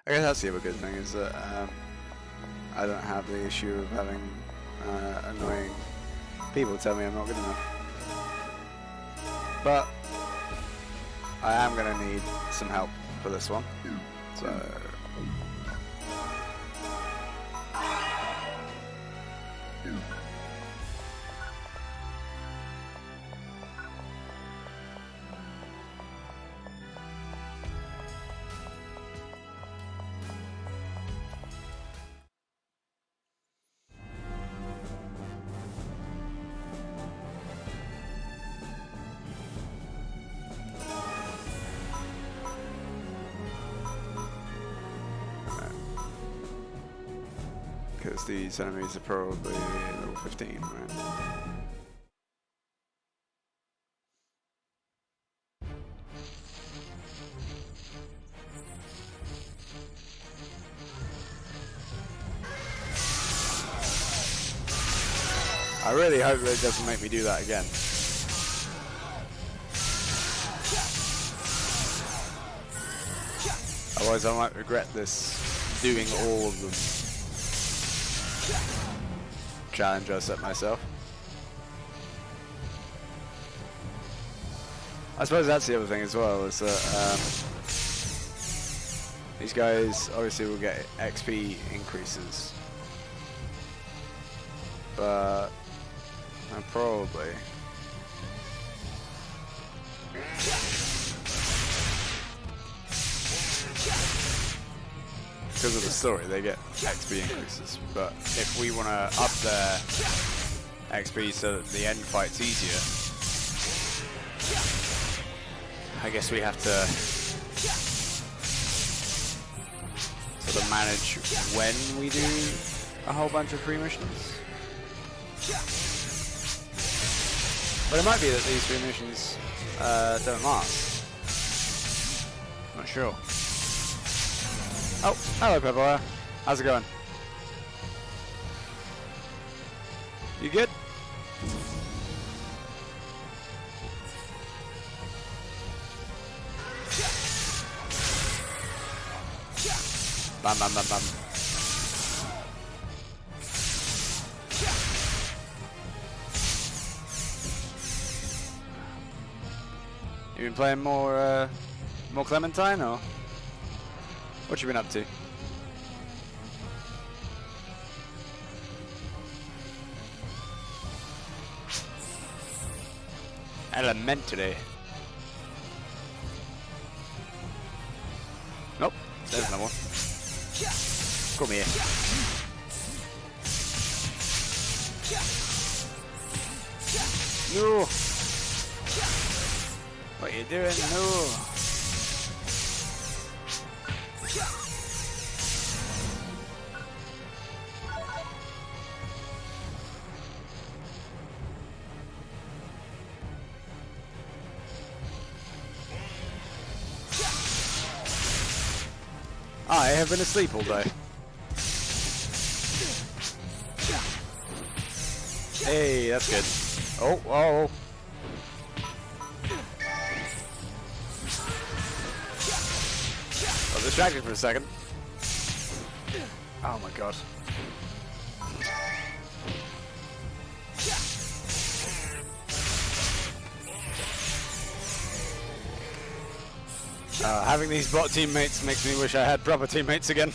I guess that's the other good thing is that I don't have the issue of having annoying people tell me I'm not good enough. But I am going to need some help for this one. So because these enemies are probably level 15, right? I really hope that it doesn't make me do that again. Otherwise I might regret this, doing all of them. Challenge I set myself. I suppose that's the other thing as well, is that these guys obviously will get XP increases, but I probably because of the story they get XP increases, but if we want to up their XP so that the end fight's easier, I guess we have to sort of manage when we do a whole bunch of free missions. But it might be that these free missions don't last. Not sure. Oh, hello Pepper. How's it going? You good? Bam bam bam bam. You been playing more Clementine, or what you been up to? Elementary. Nope, there's no one. Come here. No. What are you doing? No. I have been asleep all day. Hey, that's good. Oh, oh. I was distracted for a second. Oh my god. Having these bot teammates makes me wish I had proper teammates again.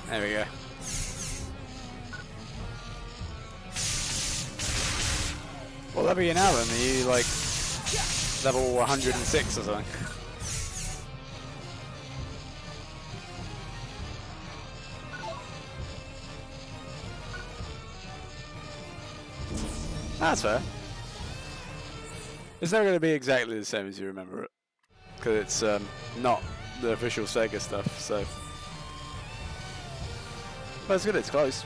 There we go. What level are you now then? Are you like level 106 or something? That's fair. It's never going to be exactly the same as you remember it, because it's not the official Sega stuff, so. But it's good, it's close.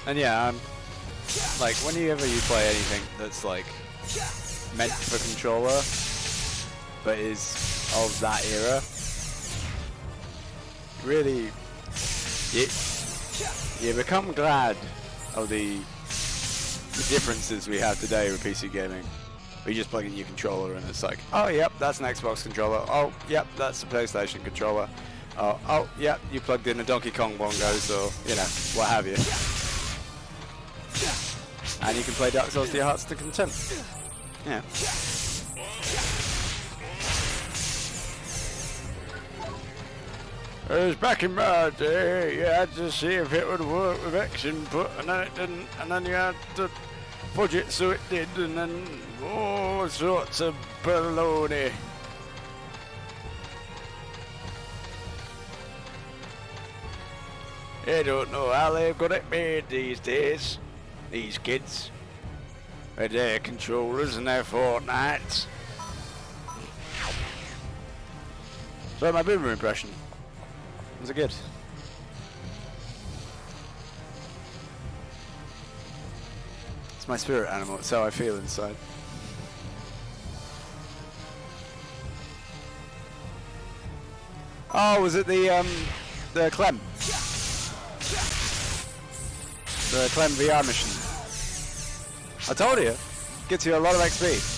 And yeah, like whenever you play anything that's like meant for controller, but is of that era, really, you become glad of the differences we have today with PC gaming. Or you just plug in your controller and it's like, oh yep, that's an Xbox controller. Oh yep, that's a PlayStation controller. Oh yep, you plugged in a Donkey Kong bongos or you know what have you. And you can play Dark Souls to your heart's content. Yeah. It was back in my day, you had to see if it would work with X input, and then it didn't, and then you had to fudge it so it did, and then all sorts of baloney. They don't know how they've got it made these days, these kids, with their controllers and their Fortnites. So my boomer impression. Was it good? It's my spirit animal, it's how I feel inside. Oh, was it the Clem? The Clem VR mission. I told you, gets you a lot of XP.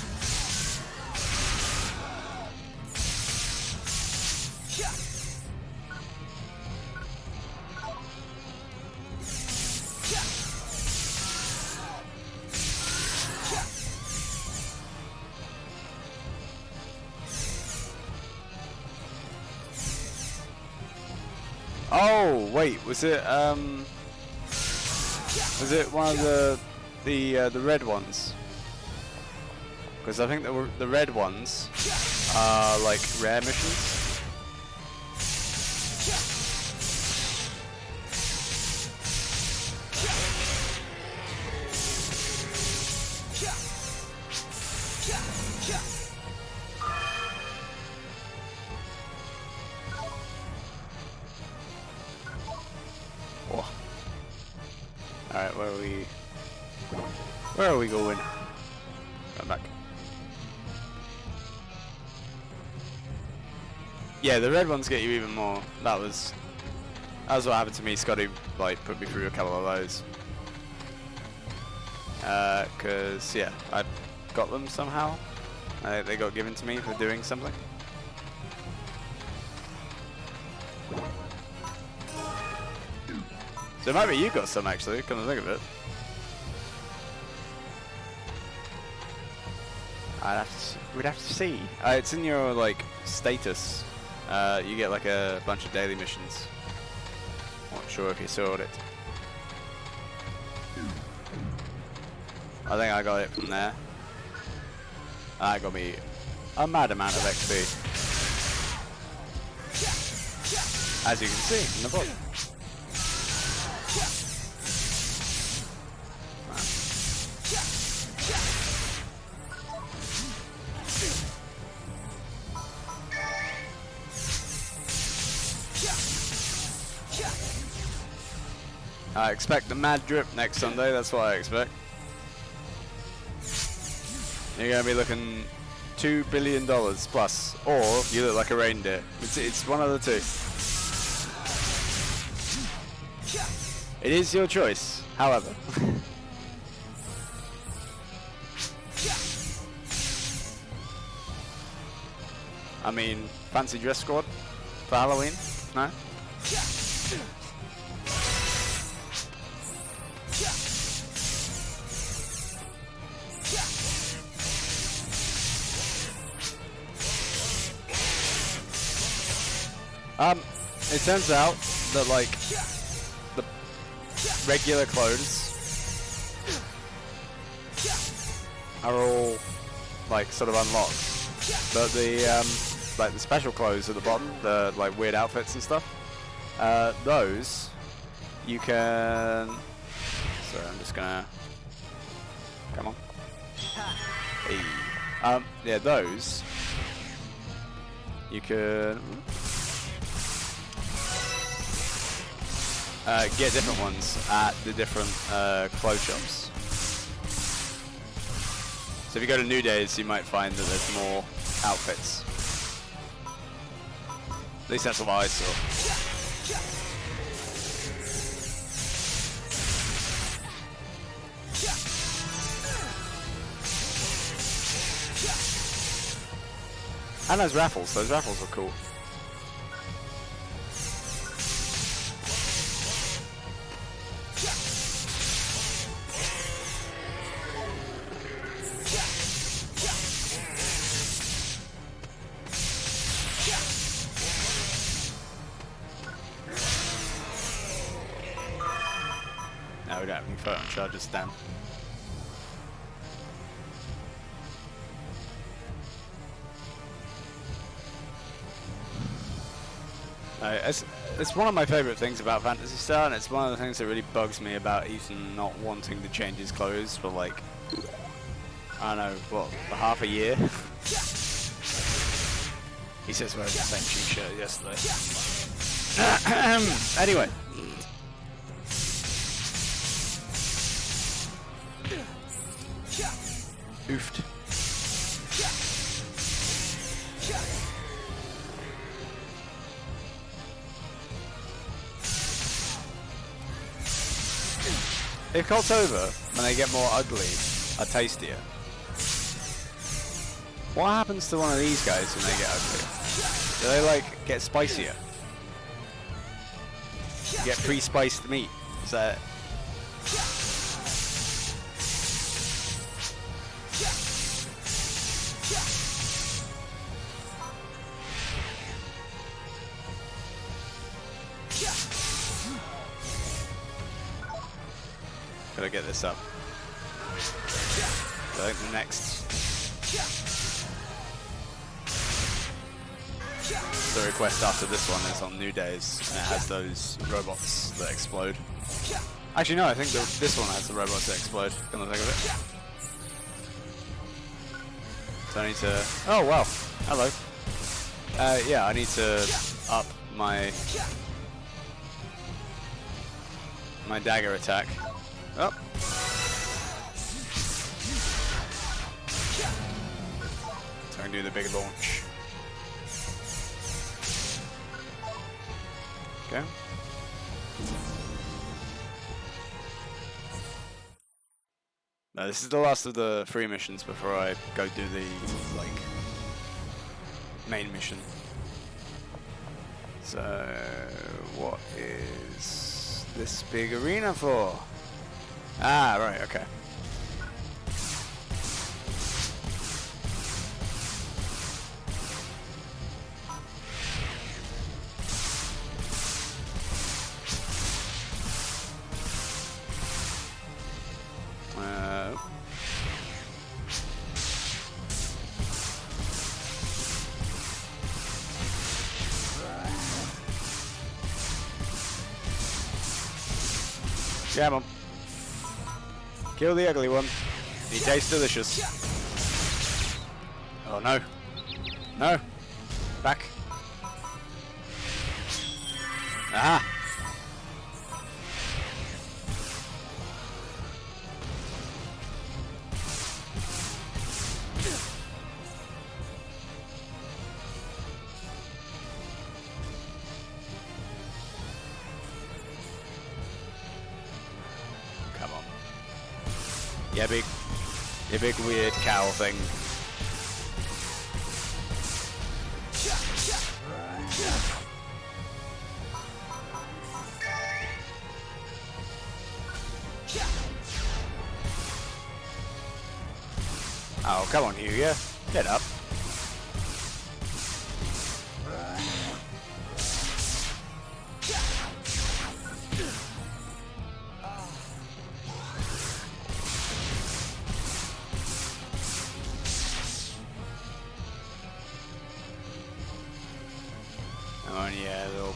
Oh wait, was it one of the red ones? Because I think the red ones are like rare missions. Alright, where are we going? Come back. Yeah, the red ones get you even more. That was what happened to me. Scotty like put me through a couple of those. Cause yeah, I got them somehow. They got given to me for doing something. So maybe you got some actually, come to think of it. We'd have to see. It's in your like status. You get like a bunch of daily missions. Not sure if you saw it. I think I got it from there. That got me a mad amount of XP. As you can see in the book. I expect the mad drip next Sunday, that's what I expect. You're going to be looking $2 billion plus, or you look like a reindeer. It's one of the two. It is your choice, however. I mean, fancy dress squad for Halloween? No? It turns out that like the regular clothes are all like sort of unlocked, but the like the special clothes at the bottom, the like weird outfits and stuff, those you can. So I'm just gonna come on. Hey. Yeah, those you can. Get different ones at the different clothes shops. So if you go to New Days, you might find that there's more outfits. At least that's what I saw. And those raffles were cool. No, we don't have any photon charges down. It's one of my favourite things about Phantasy Star, and it's one of the things that really bugs me about Ethan not wanting to change his clothes for like, I don't know, what, for half a year? He says wearing the same t-shirt yesterday. Anyway. Oofed. If Colt's over, when they get more ugly, are tastier. What happens to one of these guys when they get ugly? Do they like get spicier? Get pre-spiced meat? Is that? Gotta get this up. I think the next. The request after this one is on New Days, and it has those robots that explode. Actually, no, I think this one has the robots that explode. Come to think of it. So I need to. Oh wow! Hello. Yeah, I need to up my dagger attack. Oh. So I can do the big launch. Okay. Now this is the last of the free missions before I go do the like main mission. So what is this big arena for? Ah, right, okay. Jam him. Kill the ugly one. He tastes delicious. Oh no. No. Back. Aha. Come on. Yeah, big weird cow thing. Oh, come on, Hugo. Get up. Oh yeah, they'll...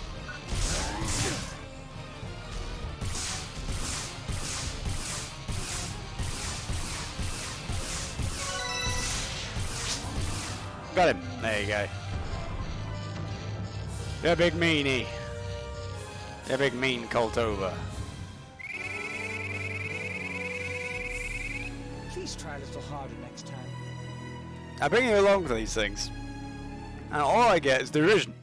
Got him. There you go. The big meanie. The big mean cult over. Please try a little harder next time. I bring you along for these things, and all I get is derision.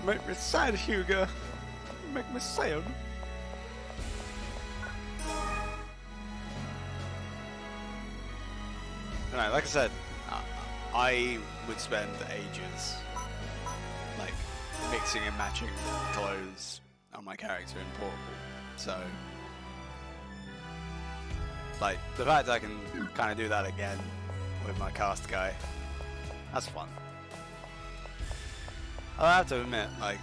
Make me sad, Hugo. make me sad. No, like I said, I would spend ages like mixing and matching clothes on my character in Portable. So, like the fact I can kind of do that again with my cast guy, that's fun. I have to admit, like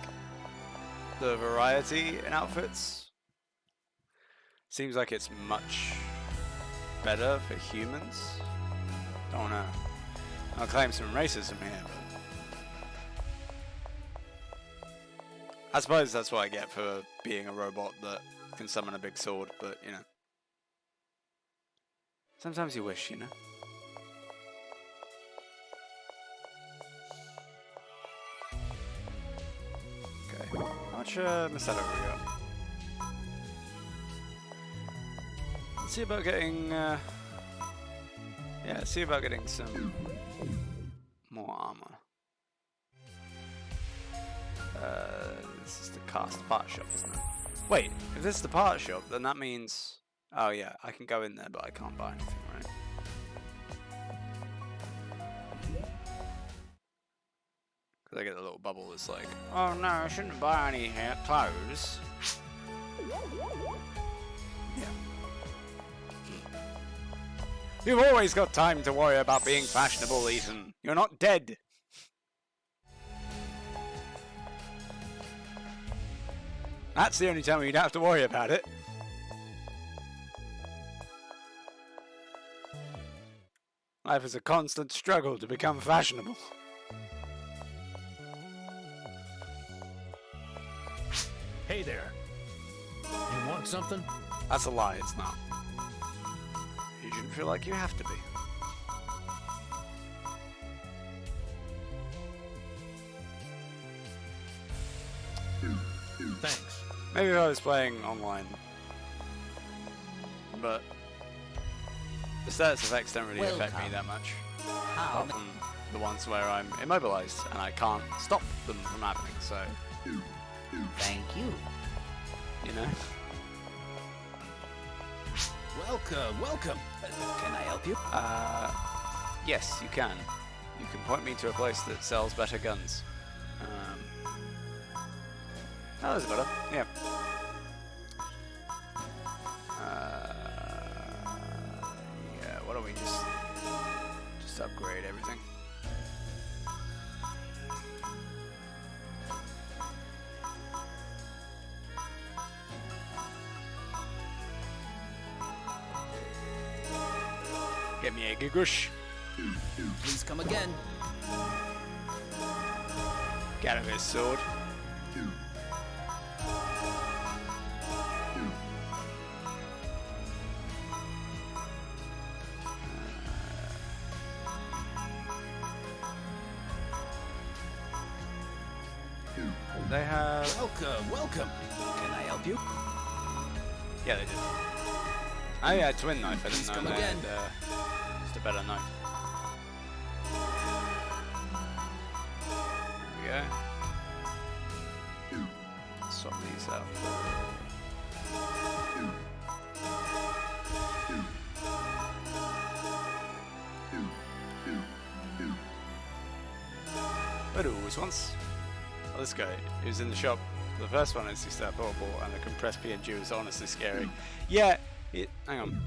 the variety in outfits seems like it's much better for humans. Don't wanna, I'll claim some racism here, but I suppose that's what I get for being a robot that can summon a big sword, but you know. Sometimes you wish, you know. Okay, how much Macedo have we got? Let's see about getting yeah, see about getting some more armor. This is the cast part shop, isn't it? Wait, if this is the part shop, then that means... Oh yeah, I can go in there, but I can't buy anything, right? Because I get the little bubble that's like, oh no, I shouldn't buy any hair clothes. Yeah. You've always got time to worry about being fashionable, Ethan. You're not dead. That's the only time you'd have to worry about it. Life is a constant struggle to become fashionable. Hey there. You want something? That's a lie, it's not. You shouldn't feel like you have to be. Thanks. Maybe if I was playing online. But the status effects don't really affect me that much. Apart from the ones where I'm immobilized and I can't stop them from happening, so... Thank you. You know? Welcome, welcome. Can I help you? Yes, you can. You can point me to a place that sells better guns. Oh, that's better. Yeah. Yeah, why don't we just upgrade everything? Get me a gigush. Please come again. Get out of his sword. They have... Welcome, welcome. Can I help you? Yeah, they did. Oh yeah, twin knife. I didn't know come they again. had just a better knife. There we go. Swap these out. Where do always once? Oh, this guy, he was in the shop. The first one is just horrible, and the compressed PNG was honestly scary. Yeah, hang on.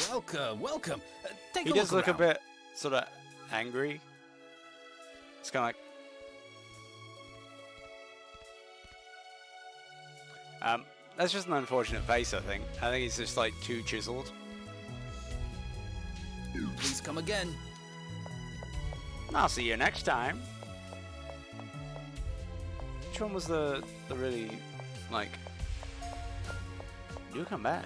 Welcome, welcome. Take He a does look a around. bit sort of angry. It's kind of like... that's just an unfortunate face, I think. I think he's just like too chiseled. Please come again. I'll see you next time. Which one was the really, like... Do come back.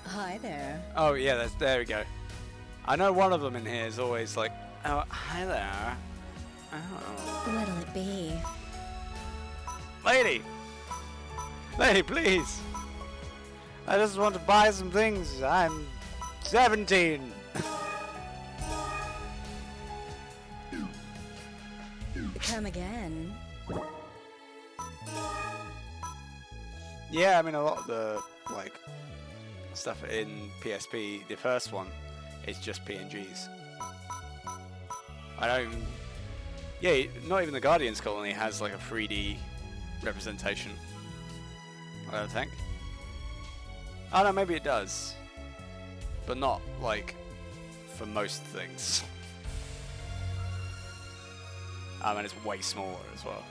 Hi there. Oh yeah, there we go. I know one of them in here is always like, oh, hi there. Oh. What'll it be? Lady! Lady, please! I just want to buy some things. I'm 17. Come again. Yeah, I mean a lot of the like stuff in PSP, the first one, is just PNGs. I don't. Yeah, not even the Guardian's Colony has like a 3D representation. I don't think. Oh no, maybe it does, but not like for most things. I mean, it's way smaller as well.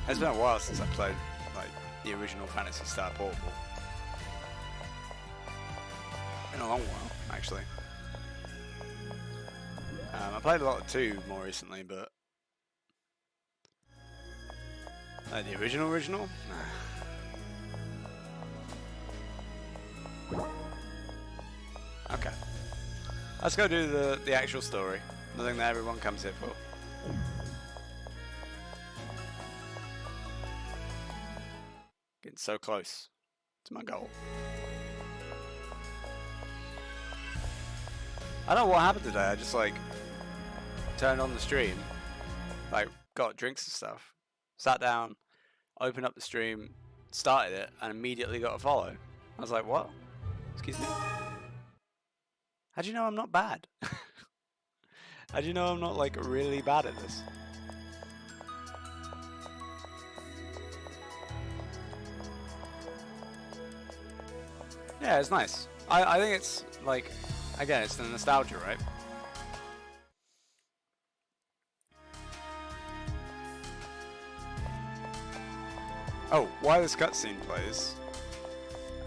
It's been a while since I played like the original Phantasy Star Portable. Been a long while, actually. I played a lot of 2 more recently, but the original? Nah. Okay. Let's go do the actual story. The thing that everyone comes here for. Getting so close to my goal. I don't know what happened today. I just like turned on the stream, like got drinks and stuff, sat down, opened up the stream, started it, and immediately got a follow. I was like, what? Excuse me? How do you know I'm not bad? How do you know I'm not like really bad at this? Yeah, it's nice. I think it's like, again, it's the nostalgia, right? Oh, while this cutscene plays,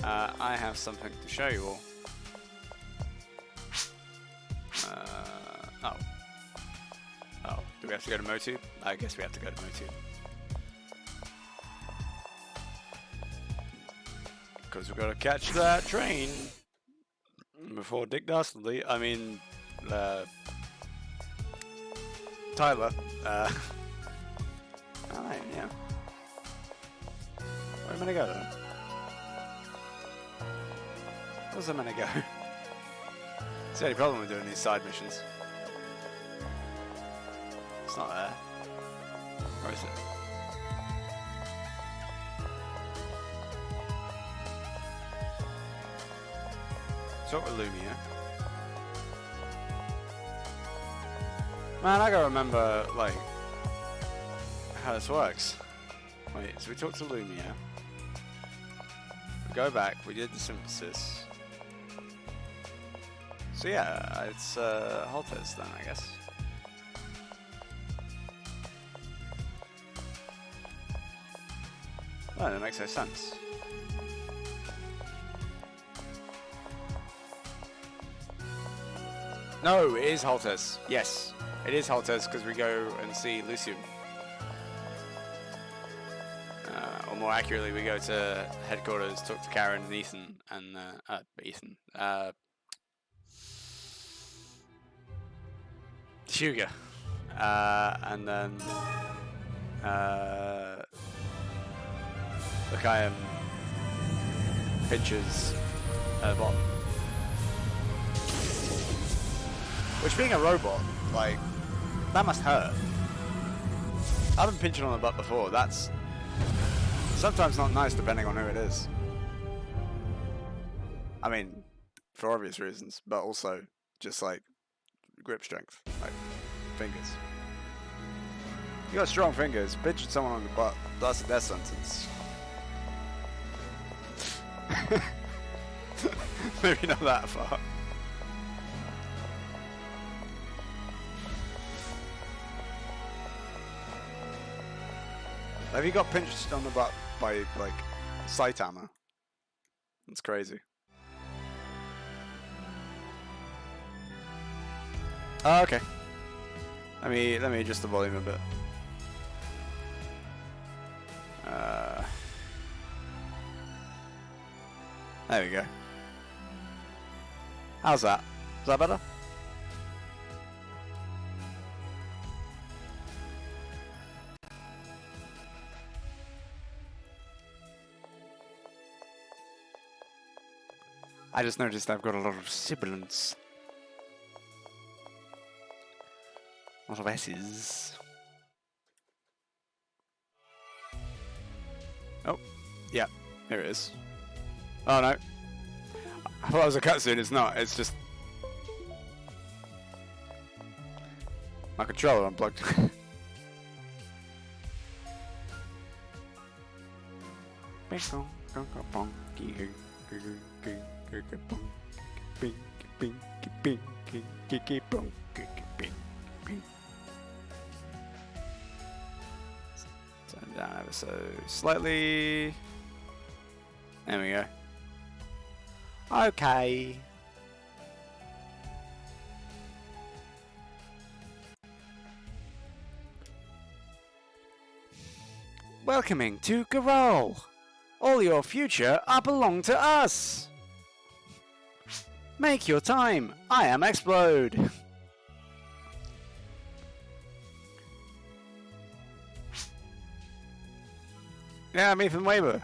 I have something to show you all. Oh, do we have to go to MoTube? I guess we have to go to MoTube. Because we've got to catch that train before Dick Dastardly, I mean, Tyler, alright, yeah. Where am I gonna go then? Where's I gonna go? It's the only problem with doing these side missions. It's not there. Where is it? Sort of Lumia. Man, I gotta remember, like, how this works. Wait, so we talked to Lumia. We go back, we did the synthesis. So yeah, it's Haltez then, I guess. Well, that makes no sense. No, it is Haltez. Yes, it is Haltez because we go and see Lucian. Or more accurately, we go to headquarters, talk to Karen and Ethan, and Sugar, and then look, I am Pincher's bot. Which, being a robot, like, that must hurt. I've been pinching on the butt before. That's sometimes not nice, depending on who it is. I mean, for obvious reasons, but also just like grip strength, like fingers. You got strong fingers. Pinching someone on the butt, that's a death sentence. Maybe not that far. Have you got pinched on the butt by, like, Saitama? That's crazy. Oh, okay. Let me adjust the volume a bit. There we go. How's that? Is that better? I just noticed I've got a lot of sibilants. A lot of S's. Oh, yeah, here it is. Oh no. I thought it was a cutscene, it's not, it's just... my controller unplugged. Turn down ever so slightly. There we go. Okay. Welcoming to Garol. All your future are belong to us. Make your time. I am Explode. Yeah, I'm Ethan Weber.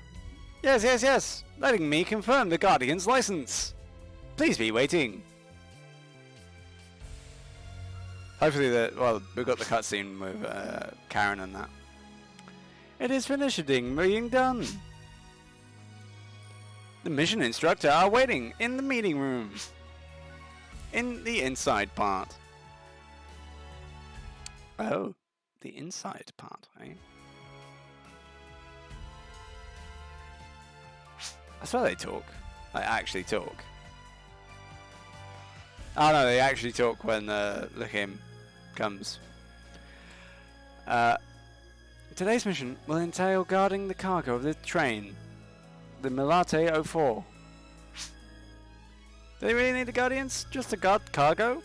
Yes. Letting me confirm the Guardian's license. Please be waiting. Hopefully we've got the cutscene with Karen and that. It is finishing being done. The mission instructor are waiting in the meeting room. In the inside part. Oh, the inside part, eh? I swear they talk. Like, actually talk. Oh no, they actually talk when Lukim comes. Today's mission will entail guarding the cargo of the train, the Milate 04. Do they really need the Guardians just to guard cargo?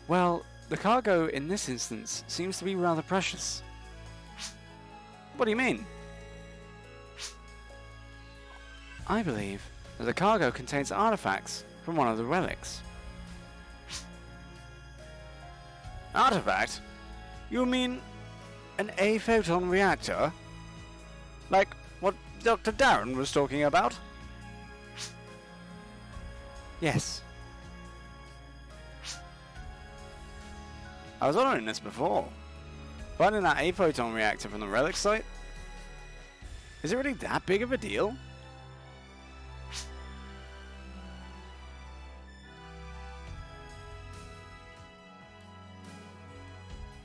Well, the cargo in this instance seems to be rather precious. What do you mean? I believe that the cargo contains artifacts from one of the relics. Artifact? You mean an A-photon reactor? Like what Dr. Darren was talking about? Yes. I was wondering this before. Finding that A-photon reactor from the relic site? Is it really that big of a deal?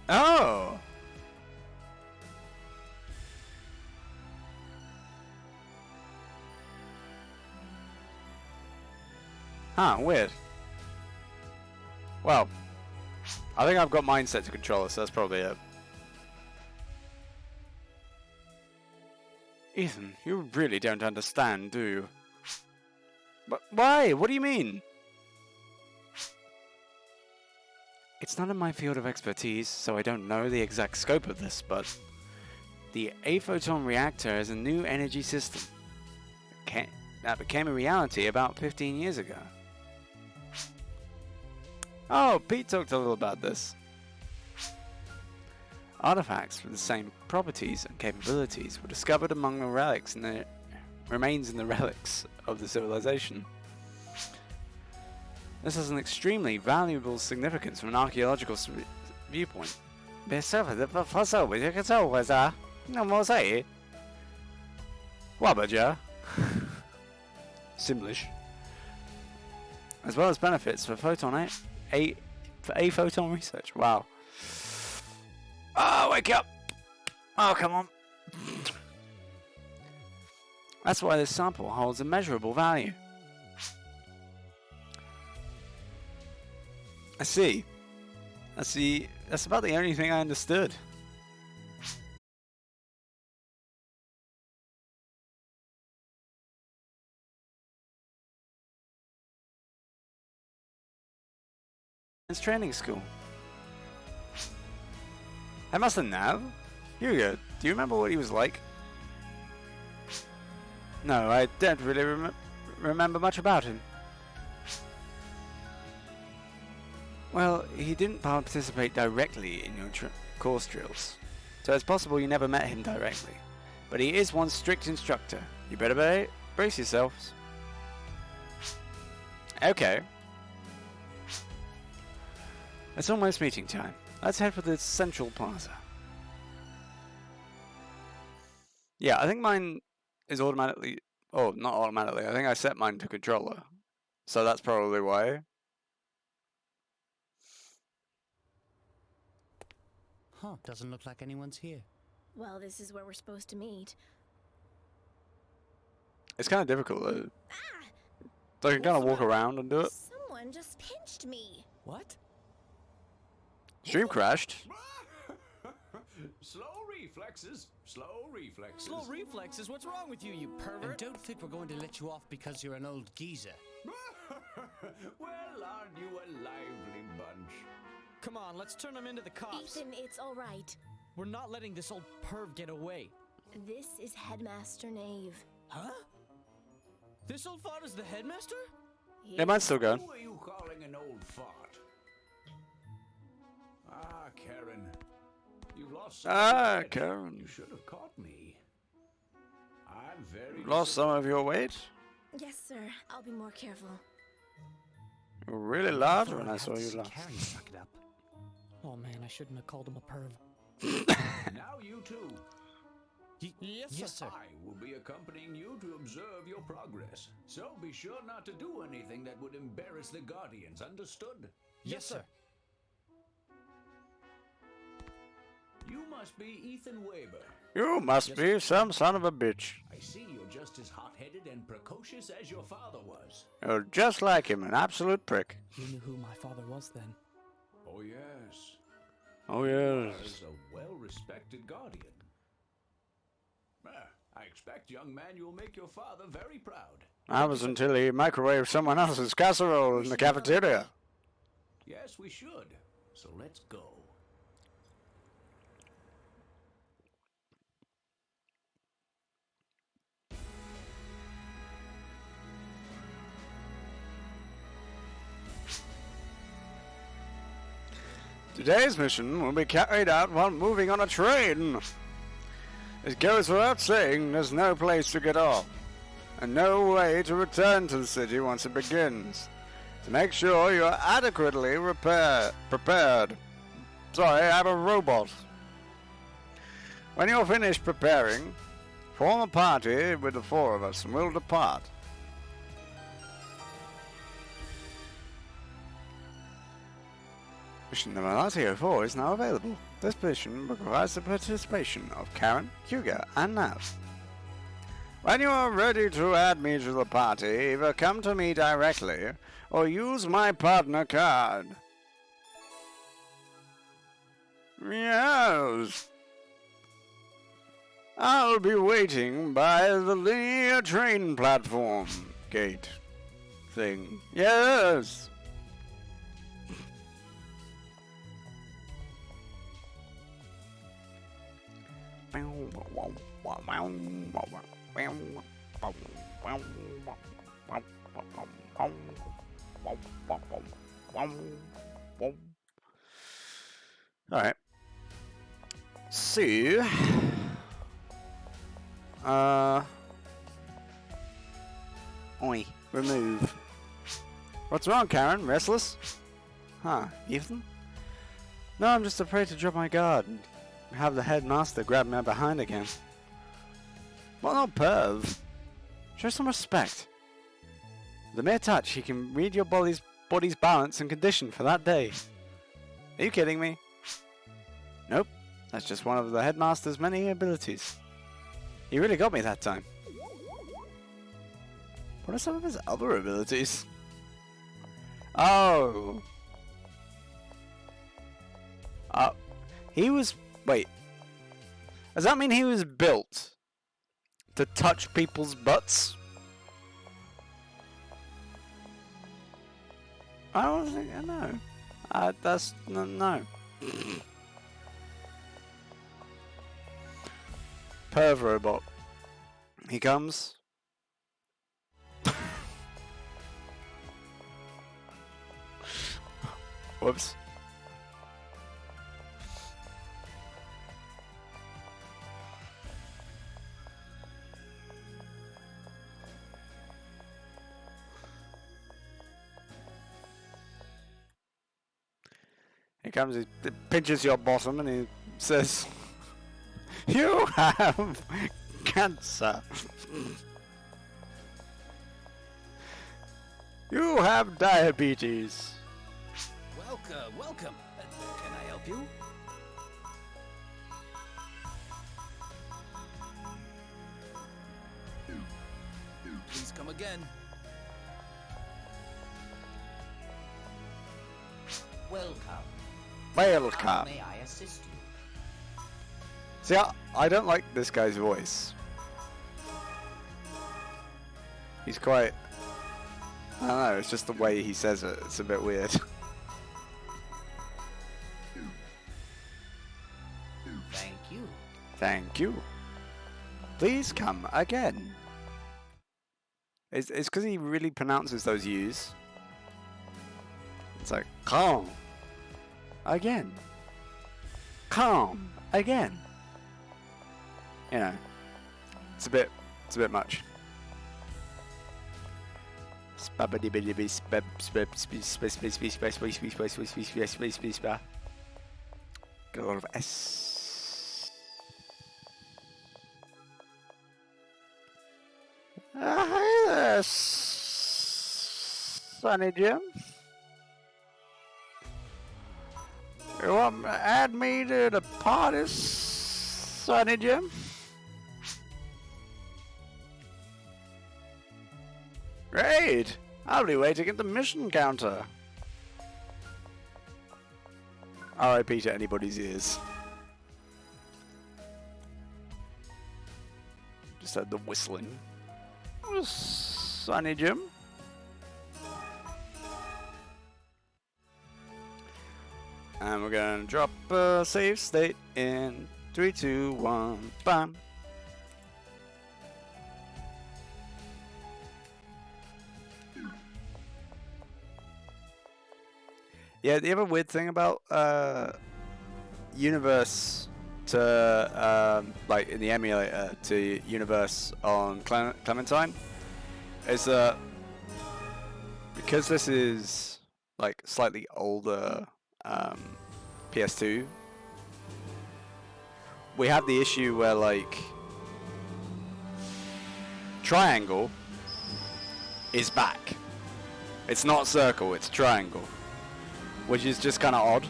Oh! Huh, weird. Well, I think I've got mine set to controller, so that's probably it. Ethan, you really don't understand, do you? But why? What do you mean? It's not in my field of expertise, so I don't know the exact scope of this, but the A-photon reactor is a new energy system that became a reality about 15 years ago. Oh, Pete talked a little about this. Artifacts with the same properties and capabilities were discovered among the relics and the remains in the relics of the civilization. This has an extremely valuable significance from an archaeological viewpoint. Simlish. As well as benefits for A-photon research. Wow. Oh, wake up! Oh, come on. That's why this sample holds immeasurable value. I see. That's about the only thing I understood. It's training school. I must have now. Hugo, do you remember what he was like? No, I don't really remember much about him. Well, he didn't participate directly in your course drills, so it's possible you never met him directly. But he is one strict instructor. You better brace yourselves. Okay. It's almost meeting time. Let's head for the Central Plaza. Yeah, I think mine is automatically... Oh, not automatically. I think I set mine to controller. So that's probably why. Huh, doesn't look like anyone's here. Well, this is where we're supposed to meet. It's kind of difficult though. Ah! So I can kind of walk around and do it. Someone just pinched me. What? Stream crashed. Slow reflexes. Slow reflexes. Slow reflexes? What's wrong with you, you pervert? And don't think we're going to let you off because you're an old geezer. Well, aren't you a lively bunch? Come on, let's turn him into the cops. Ethan, it's all right. We're not letting this old perv get away. This is Headmaster Knave. Huh? This old fart is the headmaster? Yeah, mine's still going. Who are you calling an old fart? Ah, Karen. You've lost some of your weight. Karen. You should have caught me. I'm very Lost some of your weight? Yes, sir. I'll be more careful. You were really large when I saw you last. Karen, suck it up. Oh man, I shouldn't have called him a perv. Now you two. Yes, sir. I will be accompanying you to observe your progress. So be sure not to do anything that would embarrass the Guardians, understood? Yes, sir. You must be Ethan Weber. You must be some son of a bitch. I see you're just as hot-headed and precocious as your father was. You're just like him, an absolute prick. You knew who my father was then. Oh, yes. Oh, yes. As a well-respected guardian. I expect, young man, you'll make your father very proud. That was until he microwaved someone else's casserole in the cafeteria. Yes, we should. So let's go. Today's mission will be carried out while moving on a train. It goes without saying there's no place to get off, and no way to return to the city once it begins. To make sure you're adequately prepared. Sorry, I'm a robot. When you're finished preparing, form a party with the four of us and we'll depart. Mission number 94 is now available. This mission requires the participation of Karen, Hugo, and Nav. When you are ready to add me to the party, either come to me directly or use my partner card. Yes. I'll be waiting by the linear train platform gate thing. Yes. Alright. So Oi, remove. What's wrong, Karen? Restless? Huh, Ethan? No, I'm just afraid to drop my guard and have the headmaster grab me behind again. What no perv? Show some respect. With a mere touch, he can read your body's balance and condition for that day. Are you kidding me? Nope, that's just one of the headmaster's many abilities. He really got me that time. What are some of his other abilities? Oh. He was... Wait. Does that mean he was built to touch people's butts? I don't think... I know. That's... No. Perv robot. He comes. Whoops. He comes, he pinches your bottom, and he says, "You have cancer. You have diabetes." Welcome, welcome. Can I help you? Please come again. Welcome. Welcome. How may I assist you? See, I don't like this guy's voice. He's quite... I don't know, it's just the way he says it. It's a bit weird. Thank you. Thank you. Please come again. It's because he really pronounces those U's. It's like, come again. Come again. You know, it's a bit much. Got a lot of S. Hi there, Sonny Jim. You want to add me to the party, Sonny Jim? Great! I'll be waiting at the mission counter. R.I.P. to anybody's ears. Just had the whistling. Sonny Jim. And we're gonna drop a save state in 3, 2, 1, bam. Yeah, the other weird thing about Universe to like in the emulator to Universe on Clementine is that because this is like slightly older PS2, we have the issue where like triangle is back. It's not circle, it's triangle. Which is just kind of odd,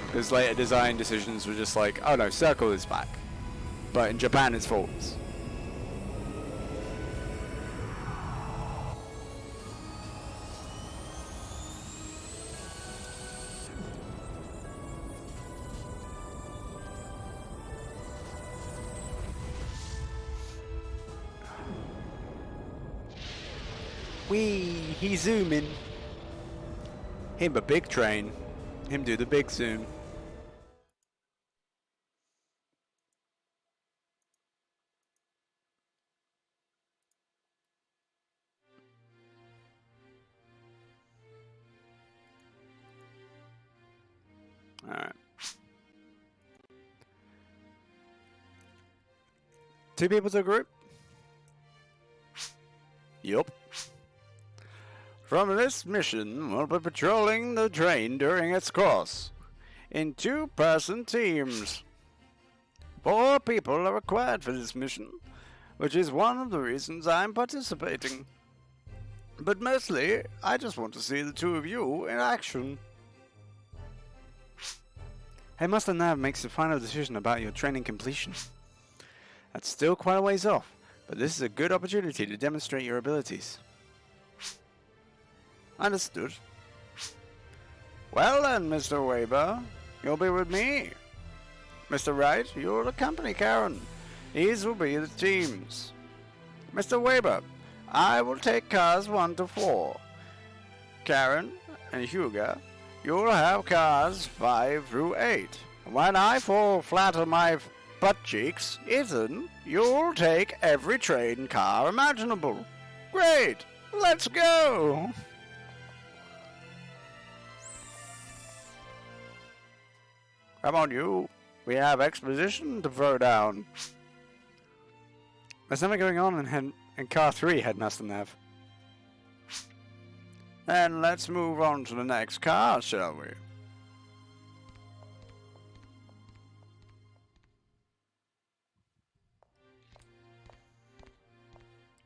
because later design decisions were just like, oh no, circle is back, but in Japan it's false. He zooming. Him a big train. Him do the big zoom. Alright. 2 people to a group? Yup. From this mission, we'll be patrolling the train during its course in 2-person teams. 4 people are required for this mission, which is one of the reasons I'm participating. But mostly, I just want to see the 2 of you in action. Hey, Master Nav makes the final decision about your training completion. That's still quite a ways off, but this is a good opportunity to demonstrate your abilities. Understood. Well then, Mr. Weber, you'll be with me. Mr. Wright, you'll accompany Karen. These will be the teams. Mr. Weber, I will take cars 1 to 4. Karen and Hugo, you'll have cars 5 through 8. When I fall flat on my butt cheeks, Ethan, you'll take every train car imaginable. Great! Let's go! Come on, you. We have exposition to throw down. There's nothing going on in car 3, Headmaster Nav. Then let's move on to the next car, shall we?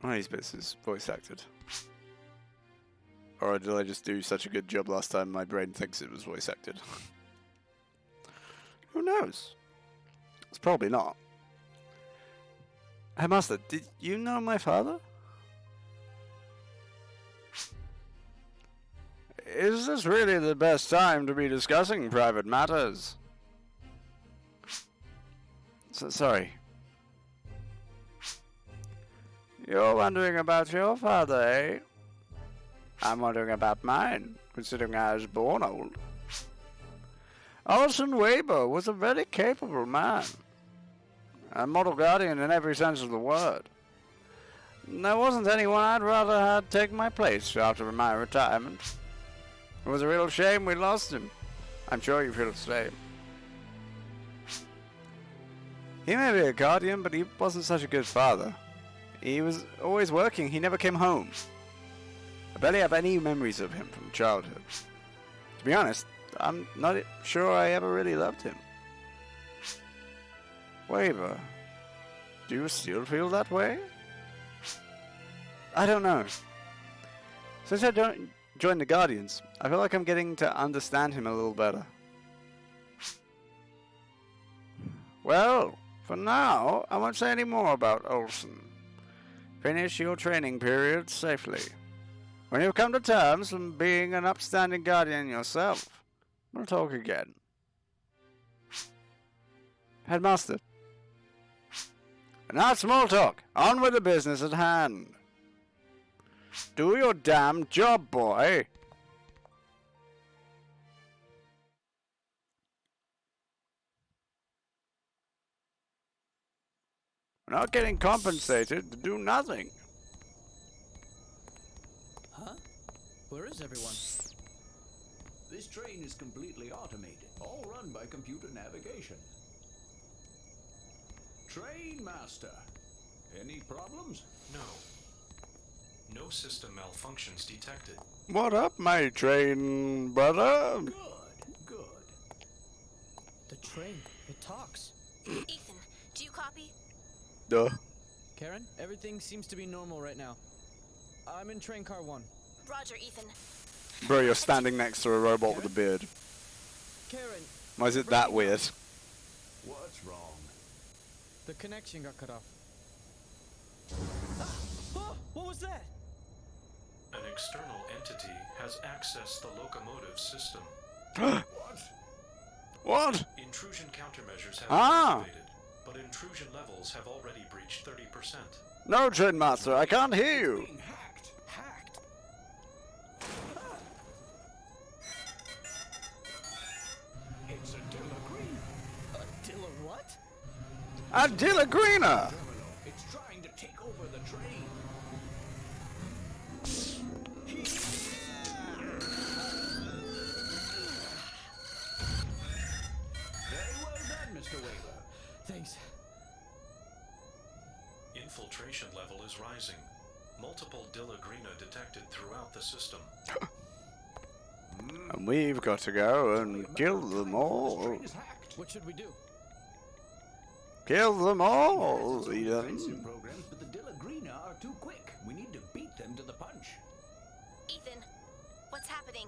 One of these bits is voice acted. Or did I just do such a good job last time my brain thinks it was voice acted? Who knows? It's probably not. Hey Master, did you know my father? Is this really the best time to be discussing private matters? Sorry. You're wondering about your father, eh? I'm wondering about mine, considering I was born old. Orson Weber was a very capable man. A model guardian in every sense of the word. There wasn't anyone I'd rather have take my place after my retirement. It was a real shame we lost him. I'm sure you feel the same. He may be a guardian, but he wasn't such a good father. He was always working, he never came home. I barely have any memories of him from childhood. To be honest, I'm not sure I ever really loved him. Weber, do you still feel that way? I don't know. Since I don't join the Guardians, I feel like I'm getting to understand him a little better. Well, for now, I won't say any more about Olsen. Finish your training period safely. When you've come to terms from being an upstanding Guardian yourself, we'll talk again. Headmaster. Not small talk. On with the business at hand. Do your damn job, boy. We're not getting compensated to do nothing. Huh? Where is everyone? This train is completely automated, all run by computer navigation. Train master, any problems? No. No system malfunctions detected. What up, my train brother? Good, good. The train. It talks. Ethan, do you copy? Duh. Karen, everything seems to be normal right now. I'm in train car 1. Roger, Ethan. Bro, you're standing next to a robot with a beard. Karen, Why is it that weird? What's wrong? the connection got cut off. Oh, what was that? An external entity has accessed the locomotive system. What? What? Intrusion countermeasures have Ah. been activated, but intrusion levels have already breached 30%. No, Train Master, I can't hear you. Being hacked. Hacked. It's a Dillagreen Dilla what? Adila Greener! terminal. It's trying to take over the train. Very well done, Mr. Weber. Thanks. Infiltration level is rising. Multiple Dillagrina detected throughout the system. And we've got to go and kill them This all. train is hacked. What should we do? Kill them all, Yes, it's Eden. defensive programs, but the Dillagrina are too quick. We need to beat them to the punch. Ethan, what's happening?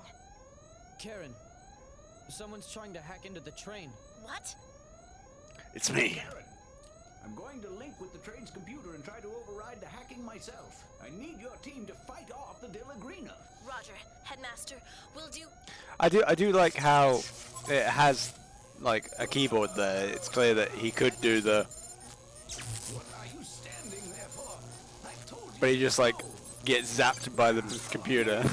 Karen, someone's trying to hack into the train. What? It's me. Karen, I'm going to link with the train's computer and try to override the hacking myself. I need your team to fight off the Dillagrina. Roger, Headmaster, we'll do. I do like how it has like a keyboard there. It's clear that he could do the, What are you standing there for? I told you. but he just like gets zapped by the computer.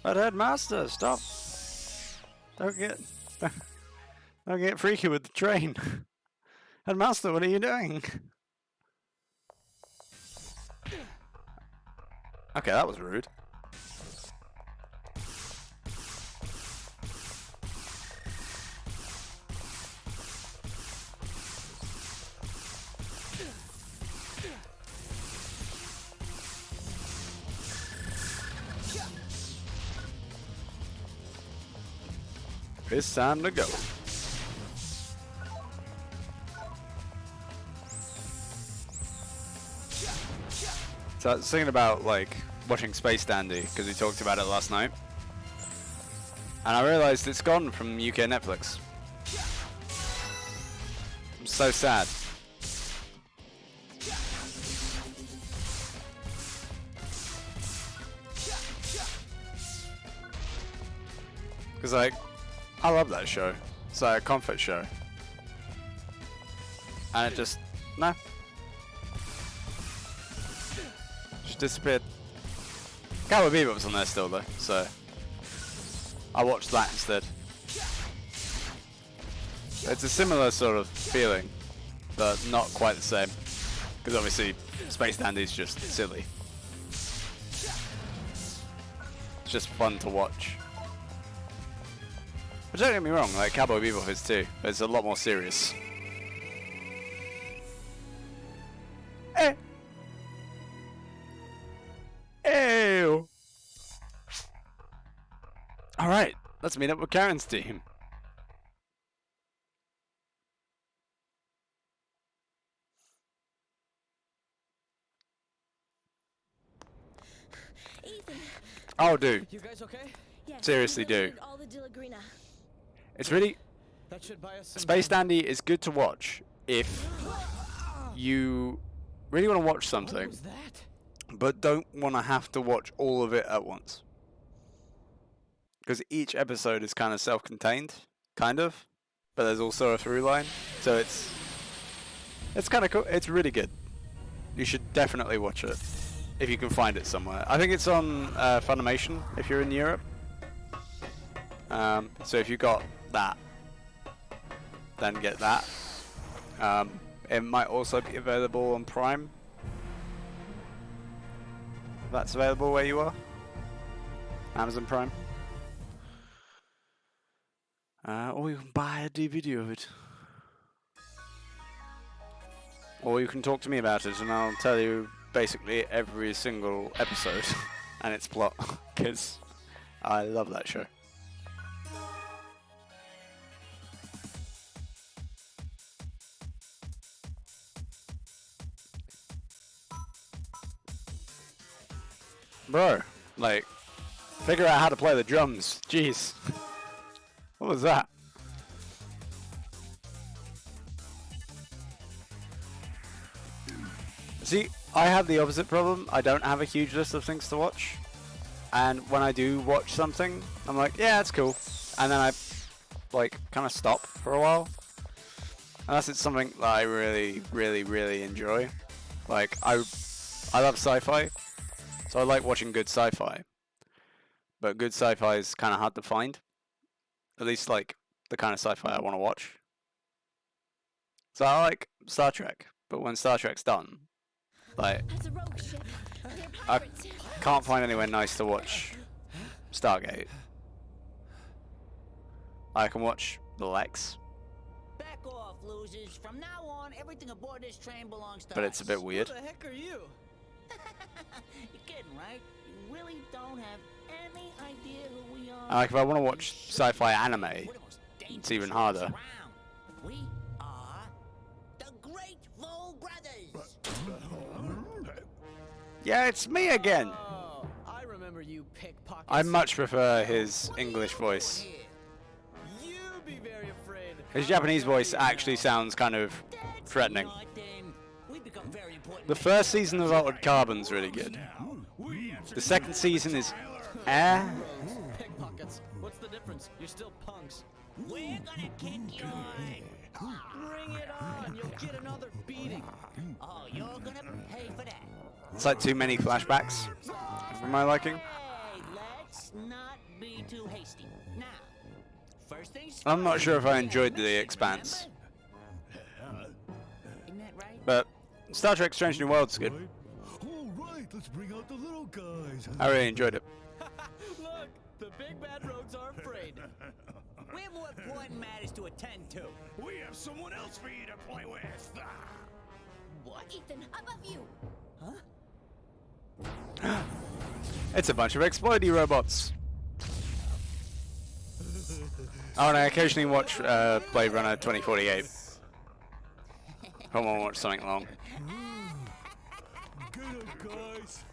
But Headmaster, stop! Don't get freaky with the train. Headmaster, what are you doing? Okay, that was rude. It's time to go. So I was thinking about like watching Space Dandy because we talked about it last night, and I realised it's gone from UK Netflix. I'm so sad. Because like, I love that show. It's like a comfort show. And it just, no. Just disappeared. Cowboy Bebop's on there still though, so I watched that instead. It's a similar sort of feeling, but not quite the same. Because obviously, Space Dandy's just silly. It's just fun to watch. But don't get me wrong, like Cowboy Bebop is too, but it's a lot more serious. Ew. Alright, let's meet up with Karen's team. Ethan. Oh, dude. You guys okay? Yes, Seriously, we do. located all the Dillagrina. It's really... That should buy us some Space time. Dandy is good to watch if you really want to watch What something, was that? but don't want to have to watch all of it at once. Because each episode is kind of self-contained, kind of, but there's also a through line, so it's kind of cool. It's really good. You should definitely watch it if you can find it somewhere. I think it's on Funimation if you're in Europe. So if you got that, then get that. It might also be available on Prime. That's available where you are. Amazon Prime. Or you can buy a DVD of it. Or you can talk to me about it and I'll tell you basically every single episode and its plot. Because I love that show. Bro, like, figure out how to play the drums. Jeez. What was that? See, I have the opposite problem. I don't have a huge list of things to watch. And when I do watch something, I'm like, yeah, it's cool. And then I, like, kind of stop for a while. Unless it's something that I really, really, really enjoy. Like, I love sci-fi. So I like watching good sci-fi. But good sci-fi is kind of hard to find. At least, like, the kind of sci-fi I want to watch. So I like Star Trek. But when Star Trek's done, like, That's a rogue ship. They're I pirates. can't find anywhere nice to watch Stargate. I can watch The Lex, Back off, losers. From now on, everything aboard this train belongs to but us. it's a bit weird. Who the heck are you? You're kidding, right? You really don't have any idea who we are. Like, if I want to watch sci-fi anime, We're the most it's even dangerous harder. around. We are the Great Vole Brothers. Yeah, it's me again. Oh, I remember you pickpockets. I much prefer his English voice. You be very afraid. His Japanese voice actually sounds kind of That's threatening. nothing. We become very important. The first season of Altered Carbon's really good. The second season is Pickpockets. What's the difference? You're still punks. We're gonna kick your Bring it on. You'll get another beating. Oh, you're gonna pay for that. It's like too many flashbacks for my liking. Hey, let's not be too hasty. Now, first things I'm not first, sure if I we enjoyed have a The mission, Expanse, remember? Isn't that right? but Star Trek Strange New World's good. All right, let's bring out the little guys. I really enjoyed it. Look, the big bad rogues are afraid. We have more important matters to attend to. We have someone else for you to play with. What? Ethan, above you. It's a bunch of exploity robots. Oh, and I occasionally watch Blade Runner 2048. If I want to watch something long. Get up, guys.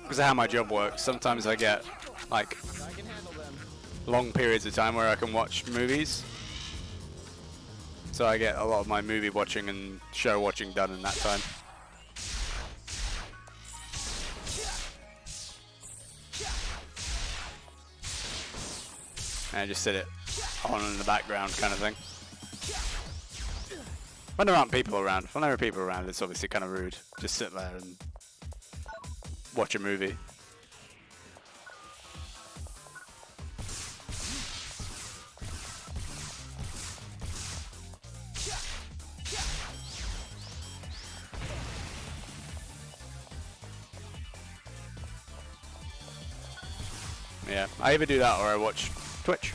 Because of how my job works, sometimes I get like long periods of time where I can watch movies. So I get a lot of my movie watching and show watching done in that time. And I just sit it on in the background kind of thing. When there aren't people around, when there are people around, it's obviously kind of rude. Just sit there and watch a movie. Yeah, I either do that or I watch Twitch.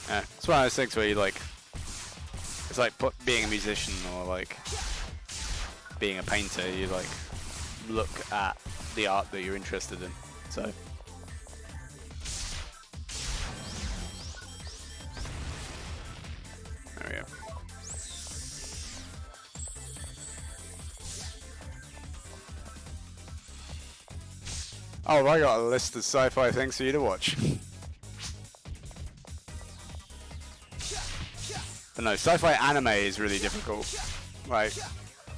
Yeah, it's one of those things where you like, it's like being a musician or like being a painter. You like look at the art that you're interested in. So there we go. Oh, I got a list of sci-fi things for you to watch. But no, sci-fi anime is really difficult. Like,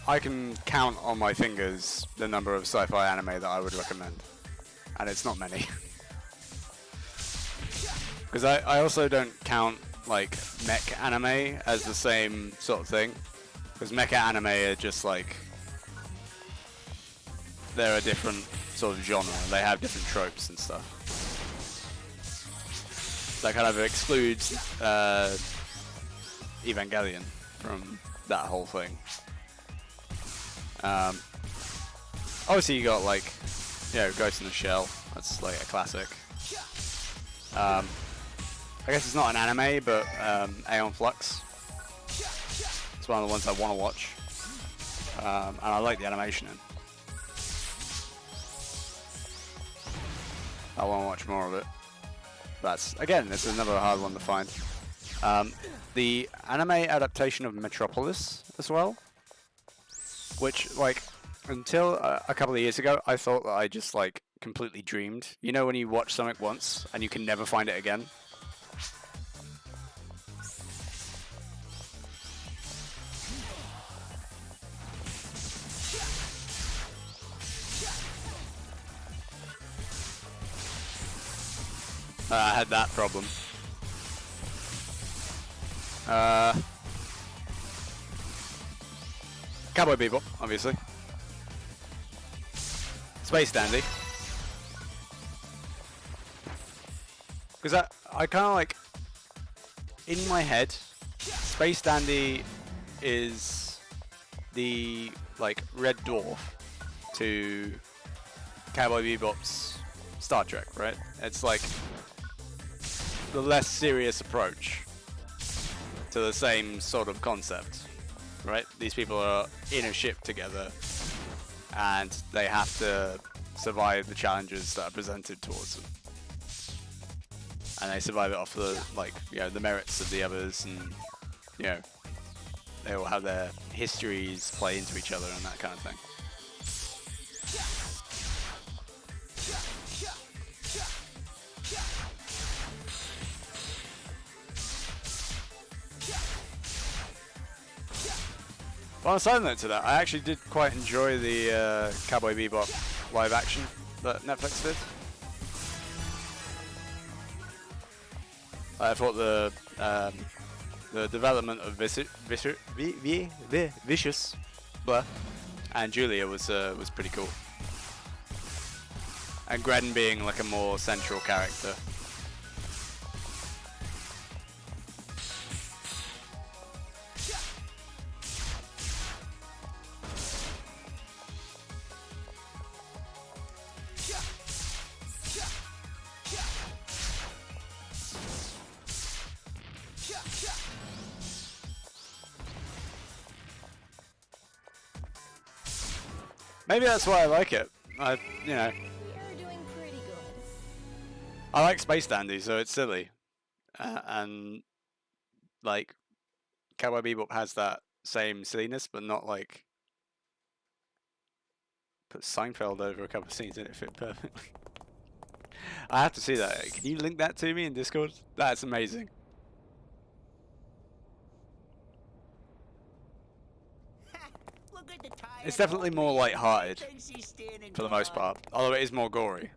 I can count on my fingers the number of sci-fi anime that I would recommend. And it's not many. Because I also don't count, like, mech anime as the same sort of thing. Because mecha anime are just, like, they're a different sort of genre. They have different tropes and stuff. That kind of excludes Evangelion from that whole thing. Obviously you got like, you know, Ghost in the Shell. That's like a classic. I guess it's not an anime, but Aeon Flux. It's one of the ones I want to watch. And I like the animation in. I want to watch more of it. That's, again, it's another hard one to find. The anime adaptation of Metropolis as well, which, like, until a couple of years ago, I thought that I just, like, completely dreamed. You know when you watch something once and you can never find it again? I had that problem. Cowboy Bebop, obviously. Space Dandy. Because I kind of like, in my head, Space Dandy is the, like, Red Dwarf to Cowboy Bebop's Star Trek, right? It's like the less serious approach to the same sort of concept, right? These people are in a ship together and they have to survive the challenges that are presented towards them. And they survive it off the, like, you know, the merits of the others, and, you know, they all have their histories play into each other and that kind of thing. But on a side note to that, I actually did quite enjoy the Cowboy Bebop live action that Netflix did. I thought the development of Vicious blah, and Julia was pretty cool. And Gren being like a more central character. Maybe that's why I like it. You know, You're doing pretty good. I like Space Dandy, so it's silly, and like Cowboy Bebop has that same silliness, but not like put Seinfeld over a couple of scenes and it fit perfectly. I have to see that. Can you link that to me in Discord? That's amazing. Look at the tired It's definitely old more man. light-hearted Thinks he's standing for the most guard. part, although it is more gory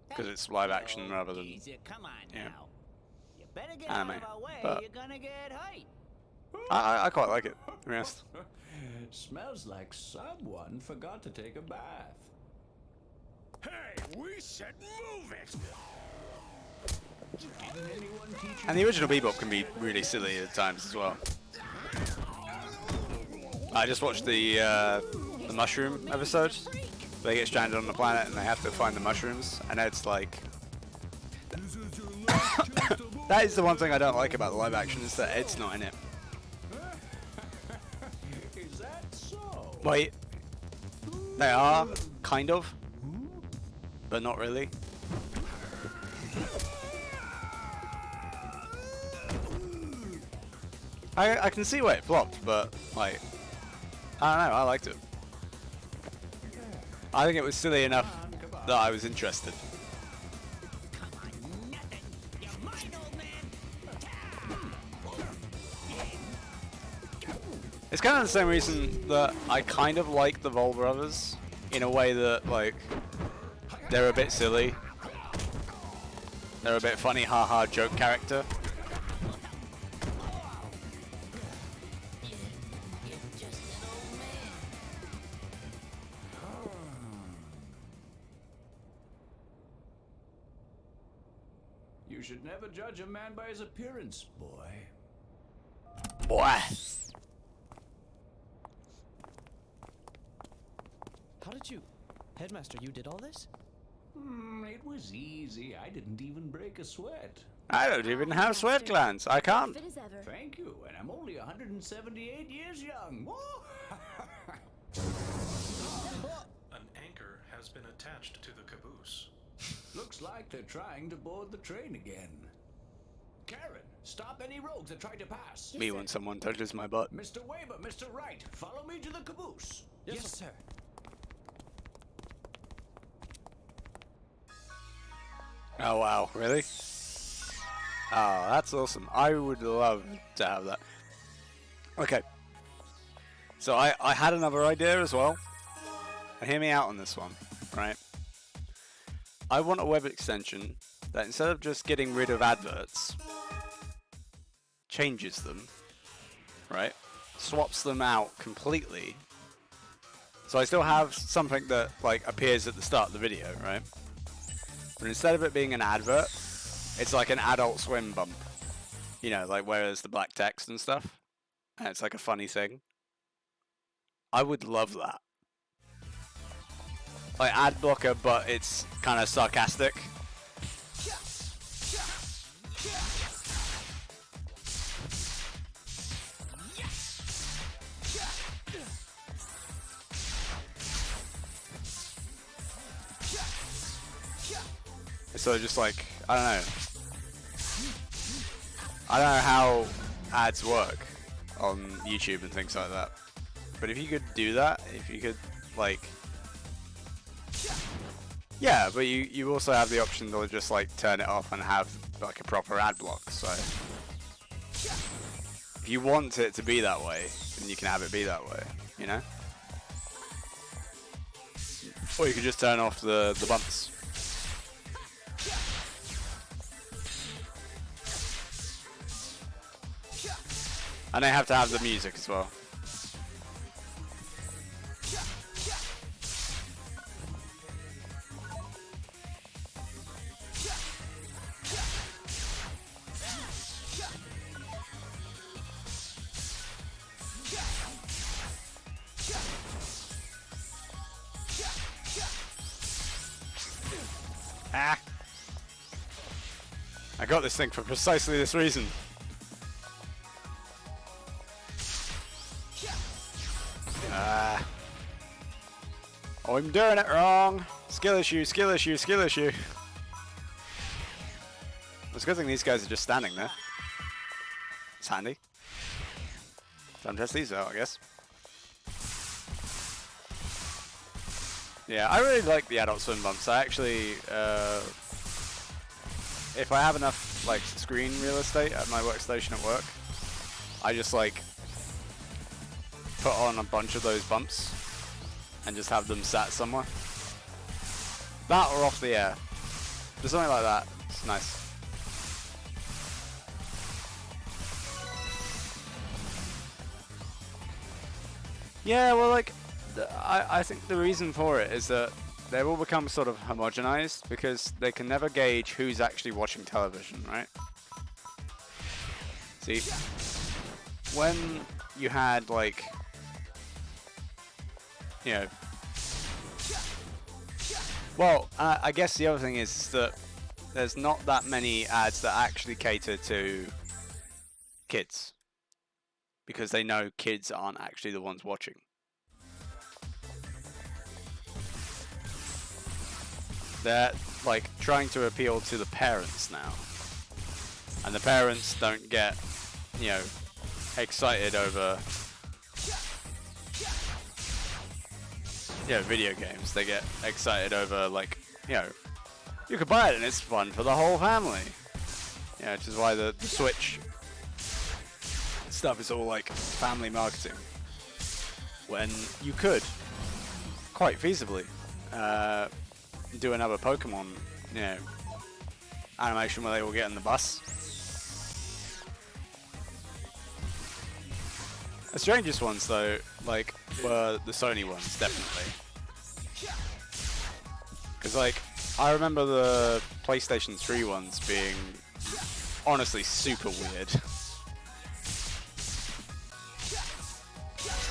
because it's live action Oh, rather than geezer, come on yeah. now. You better get Anime, out of our way. but- You're gonna get hurt. I quite like it. To be honest. Smells like someone forgot to take a bath. Hey, we said move it! Didn't anyone teach you? And the original Bebop can be really silly at times as well. I just watched the mushroom episode. They get stranded on the planet and they have to find the mushrooms, and it's like This is your last chance to move. that is the one thing I don't like about the live action is that Ed's not in it. Is that so? Wait, they are kind of, but not really. I can see where it flopped, but like I don't know, I liked it. I think it was silly enough that I was interested. Come on, nothing. You're mine, old man. It's kind of the same reason that I kind of like the Vol Brothers in a way that like they're a bit silly. They're a bit funny, haha, joke character. You're just an old man. You should never judge a man by his appearance, boy. Boy. How did you... Headmaster, you did all this? It was easy. I didn't even break a sweat. I don't even have sweat glands. I can't. Fit as ever. Thank you, and I'm only 178 years young. An anchor has been attached to the caboose. Looks like they're trying to board the train again. Karen, stop any rogues that try to pass. Me when someone touches my butt. Mr. Weber, Mr. Wright, follow me to the caboose. Yes, sir. Oh wow, really? Oh, that's awesome. I would love to have that. Okay. So I had another idea as well. And hear me out on this one, right? I want a web extension that instead of just getting rid of adverts, changes them, right? Swaps them out completely. So I still have something that like appears at the start of the video, right? But instead of it being an advert, it's like an Adult Swim bump. You know, like where there's the black text and stuff. And it's like a funny thing. I would love that. Like ad blocker, but it's kind of sarcastic. So just like, I don't know. I don't know how ads work on YouTube and things like that. But if you could do that, if you could like... Yeah, but you also have the option to just like turn it off and have like a proper ad block, so... If you want it to be that way, then you can have it be that way, you know? Or you could just turn off the bumps. And they have to have the music as well. Ah! I got this thing for precisely this reason. Ah. I'm doing it wrong. Skill issue, skill issue, skill issue. It's a good thing these guys are just standing there. It's handy. Time to test these out, I guess. Yeah, I really like the Adult Swim bumps. I actually, if I have enough like screen real estate at my workstation at work, I just like put on a bunch of those bumps and just have them sat somewhere. That or off the air. Just something like that. It's nice. Yeah, well, like, I think the reason for it is that they will become sort of homogenized because they can never gauge who's actually watching television, right? See, when you had, like, you know, well, I guess the other thing is that there's not that many ads that actually cater to kids because they know kids aren't actually the ones watching. They're like trying to appeal to the parents now, and the parents don't get, you know, excited over, you know, video games. They get excited over, like, you know, you could buy it and it's fun for the whole family. Yeah, which is why the Switch stuff is all like family marketing, when you could quite feasibly do another Pokemon, you know, animation where they all get on the bus. The strangest ones though, like, were the Sony ones, definitely. Because, like, I remember the PlayStation 3 ones being honestly super weird.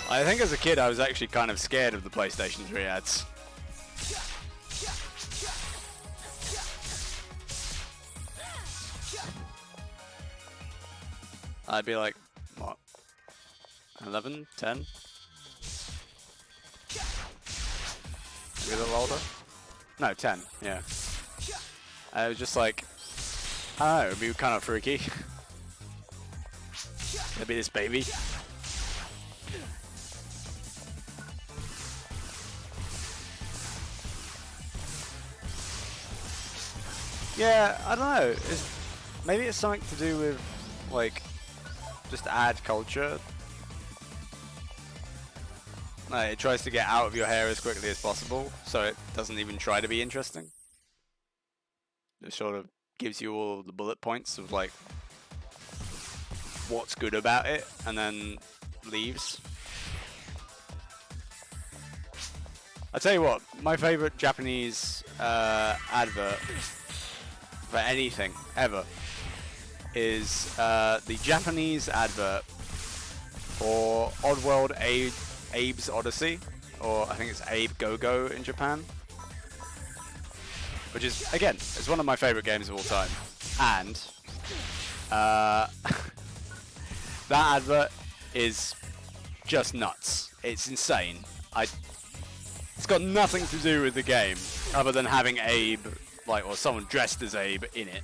I think as a kid I was actually kind of scared of the PlayStation 3 ads. I'd be like, what, 11, 10? Maybe a little older? No, 10, yeah. I was just like, I don't know, it would be kind of freaky. There'd be this baby. Yeah, I don't know. Maybe it's something to do with, like, just ad culture. Like, it tries to get out of your hair as quickly as possible, so it doesn't even try to be interesting. It sort of gives you all the bullet points of, like, what's good about it, and then leaves. I tell you what, my favorite Japanese advert for anything ever is the Japanese advert for Oddworld Abe's Odyssey, or I think it's Abe Go-Go in Japan, which is, again, it's one of my favorite games of all time, and that advert is just nuts. It's insane. It's got nothing to do with the game other than having Abe, like, or someone dressed as Abe in it.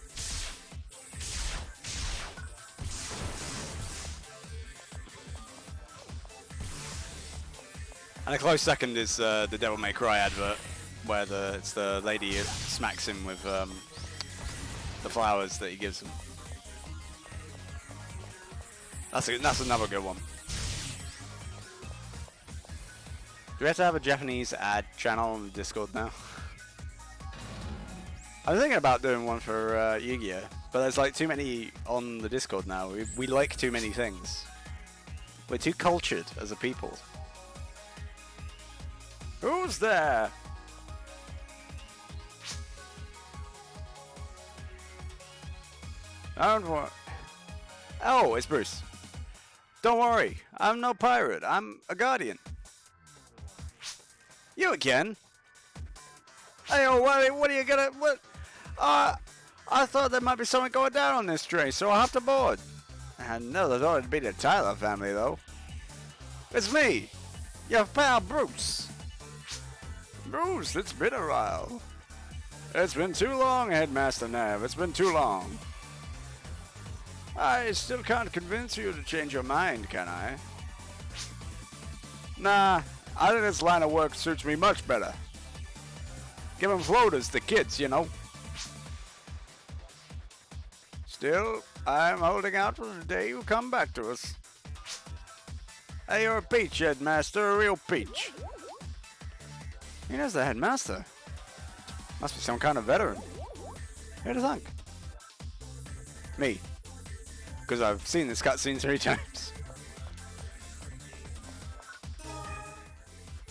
And a close second is the Devil May Cry advert, where it's the lady who smacks him with the flowers that he gives him. That's another good one. Do we have to have a Japanese ad channel on the Discord now? I was thinking about doing one for Yu-Gi-Oh, but there's like too many on the Discord now. We like too many things. We're too cultured as a people. Who's there? Oh, it's Bruce. Don't worry, I'm no pirate. I'm a guardian. You again? Hey, what are you gonna? What? I thought there might be something going down on this train, so I hopped aboard. And no, there's already been the Tyler family, though. It's me, your pal Bruce. Bruce, it's been a while. It's been too long, Headmaster Nav. It's been too long. I still can't convince you to change your mind, can I? Nah, I think this line of work suits me much better. Giving floaters to kids, you know. Still, I'm holding out for the day you come back to us. Hey, you're a peach, headmaster, a real peach. He knows the headmaster. Must be some kind of veteran. Who'd have thunk? Me. Because I've seen this cutscene 3 times.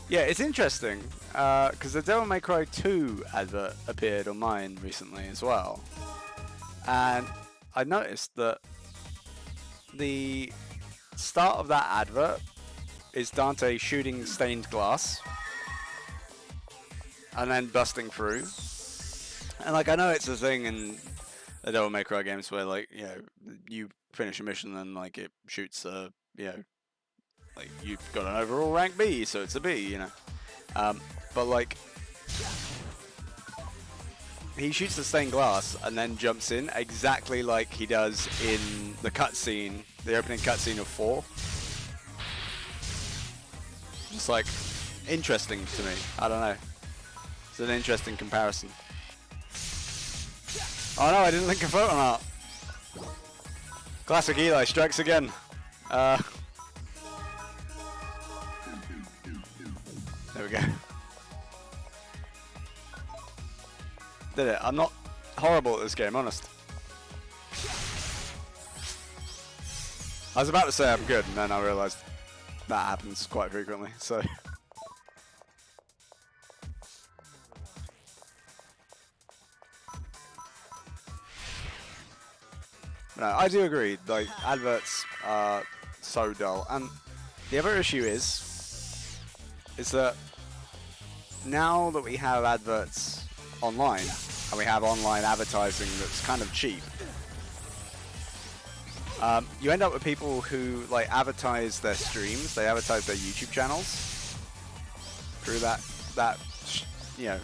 Yeah, it's interesting, because the Devil May Cry 2 advert appeared on mine recently as well. And I noticed that the start of that advert is Dante shooting stained glass and then busting through. And like, I know it's a thing in the Devil May Cry games where, like, you know, you finish a mission and like it shoots a, you know, like you've got an overall rank B, so it's a B, you know. But like, he shoots the stained glass and then jumps in exactly like he does in the cutscene, the opening cutscene of 4. Just like, interesting to me. I don't know. It's an interesting comparison. Oh no, I didn't link a photon art. Classic Eli strikes again. There we go. Did it. I'm not horrible at this game, honest. I was about to say I'm good, and then I realised that happens quite frequently, so... No, I do agree, like, adverts are so dull, and the other issue is that now that we have adverts online, and we have online advertising that's kind of cheap, you end up with people who, like, advertise their streams, they advertise their YouTube channels through that you know,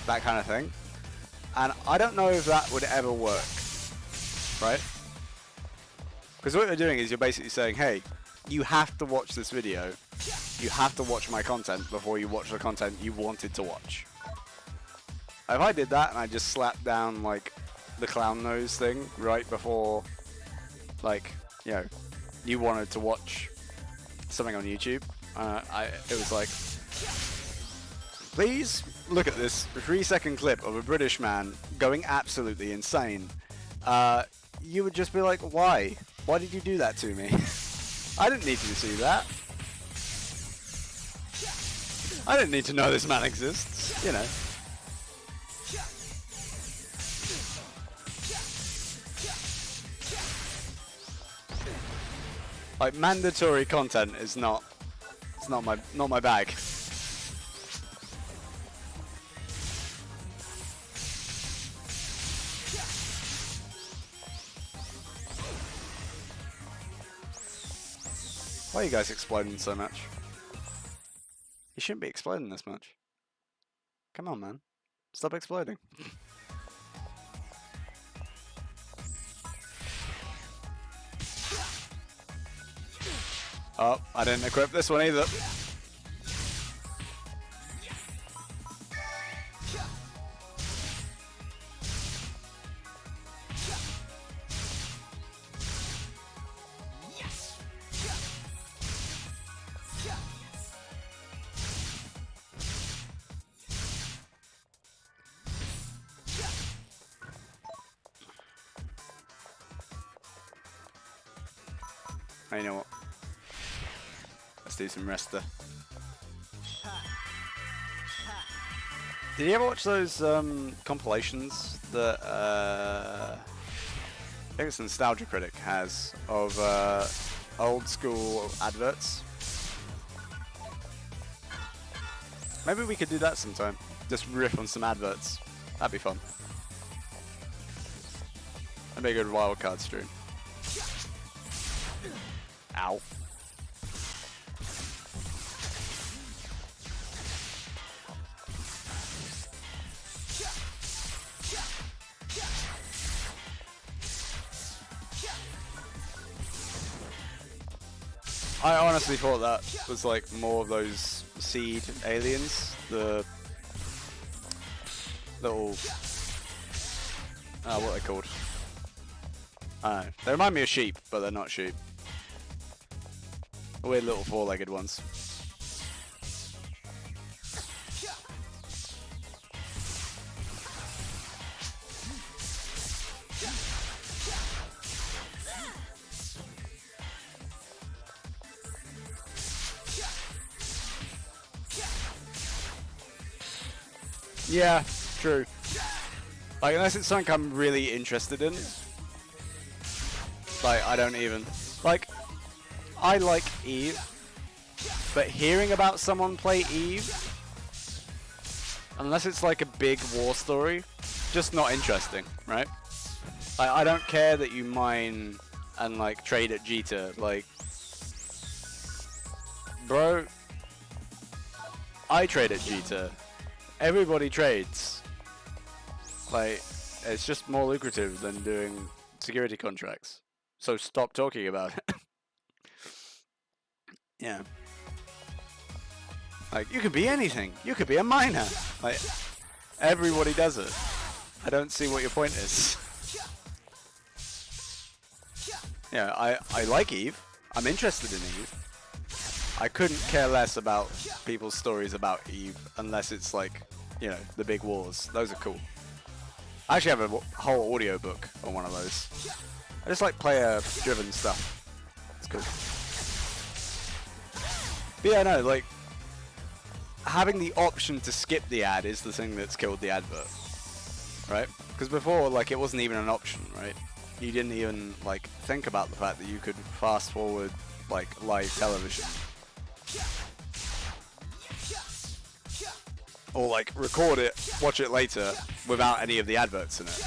that kind of thing, and I don't know if that would ever work, right? Because what you're doing is you're basically saying, hey, you have to watch this video, you have to watch my content before you watch the content you wanted to watch. If I did that and I just slapped down, like, the clown nose thing right before, like, you know, you wanted to watch something on YouTube, it was like, please look at this 3-second clip of a British man going absolutely insane. You would just be like, why? Why did you do that to me? I didn't need to see that. I didn't need to know this man exists, you know. Like, mandatory content is not my bag. Why are you guys exploding so much? You shouldn't be exploding this much. Come on, man. Stop exploding. Oh, I didn't equip this one either. Oh, you know what? Let's do some rest there. Did you ever watch those compilations that I think it's Nostalgia Critic has of old school adverts? Maybe we could do that sometime. Just riff on some adverts. That'd be fun. That'd be a good wildcard stream. Ow. I honestly thought that was like more of those seed aliens, the little, what are they called? I don't know. They remind me of sheep, but they're not sheep. Weird little four-legged ones. Yeah, true. Like, unless it's something I'm really interested in. Like, I don't even... Like, I like Eve, but hearing about someone play Eve, unless it's like a big war story, just not interesting, right? Like, I don't care that you mine and, like, trade at Jita. Like, bro, I trade at Jita. Everybody trades. Like, it's just more lucrative than doing security contracts. So stop talking about it. Yeah. Like, you could be anything. You could be a miner. Like, everybody does it. I don't see what your point is. Yeah, I like Eve. I'm interested in Eve. I couldn't care less about people's stories about Eve unless it's like, you know, the big wars. Those are cool. I actually have a whole audiobook on one of those. I just like player-driven stuff. It's cool. But yeah, no, like, having the option to skip the ad is the thing that's killed the advert, right? Because before, like, it wasn't even an option, right? You didn't even, like, think about the fact that you could fast-forward, like, live television. Or, like, record it, watch it later, without any of the adverts in it.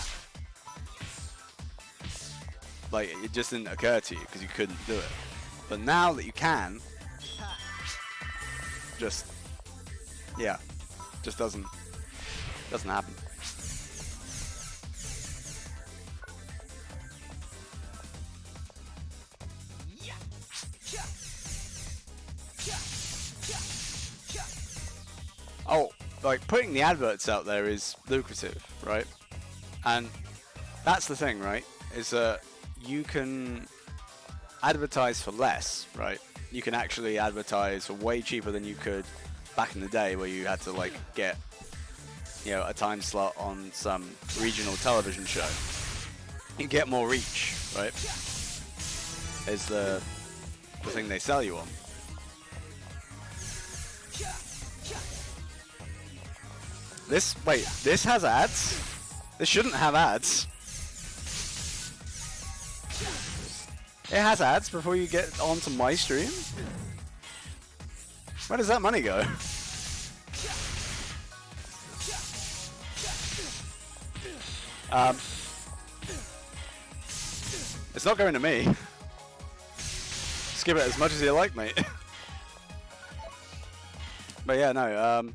Like, it just didn't occur to you, because you couldn't do it. But now that you can, just, yeah, just doesn't happen. Oh, like, putting the adverts out there is lucrative, right? And that's the thing, right? Is that you can advertise for less, right? You can actually advertise for way cheaper than you could back in the day, where you had to, like, get, you know, a time slot on some regional television show. You get more reach, right? Is the thing they sell you on. This has ads? This shouldn't have ads. It has ads before you get onto my stream? Where does that money go? It's not going to me. Skip it as much as you like, mate. But yeah, no,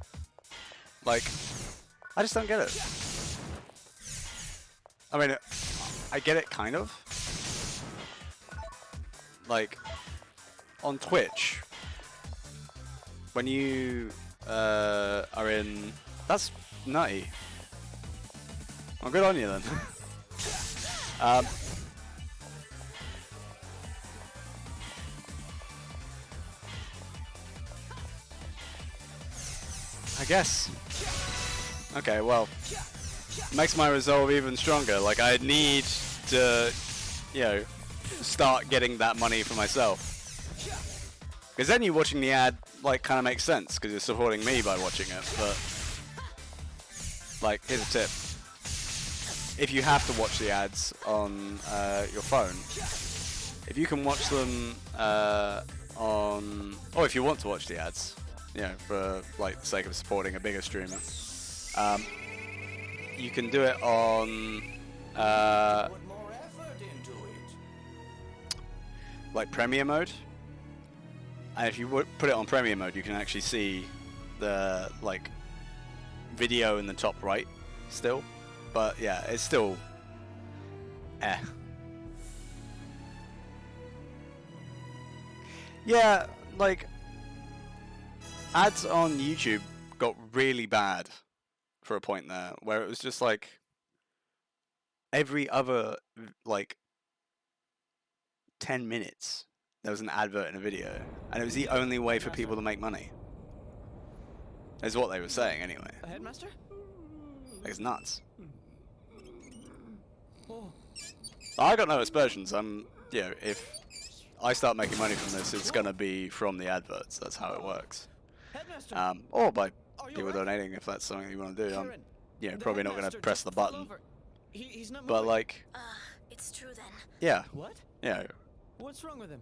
like, I just don't get it. I mean, I get it kind of. Like, on Twitch, when you are in... That's nutty. Well, good on you then. I guess. Okay, well, makes my resolve even stronger. Like, I need to, you know, start getting that money for myself. Because then you watching the ad, like, kind of makes sense, because you're supporting me by watching it, but, like, here's a tip. If you have to watch the ads on your phone, if you can watch them on... Or if you want to watch the ads, you know, for, like, the sake of supporting a bigger streamer, you can do it on... like Premiere mode, and if you put it on Premiere mode, you can actually see the, like, video in the top right still, but yeah, it's still Yeah, like ads on YouTube got really bad for a point there, where it was just like every other like 10 minutes there was an advert in a video, and it was the only way for people to make money. Is what they were saying anyway. Headmaster? Like, it's nuts. Oh. I got no aspersions. You know, if I start making money from this, it's gonna be from the adverts. That's how it works. Headmaster! Or by Are you people alright? donating if that's something you want to do. I'm, Karen, you know, the probably not gonna headmaster press just the fell button. over. He's not But moving. like, It's true then. yeah, What? yeah, What's wrong with him?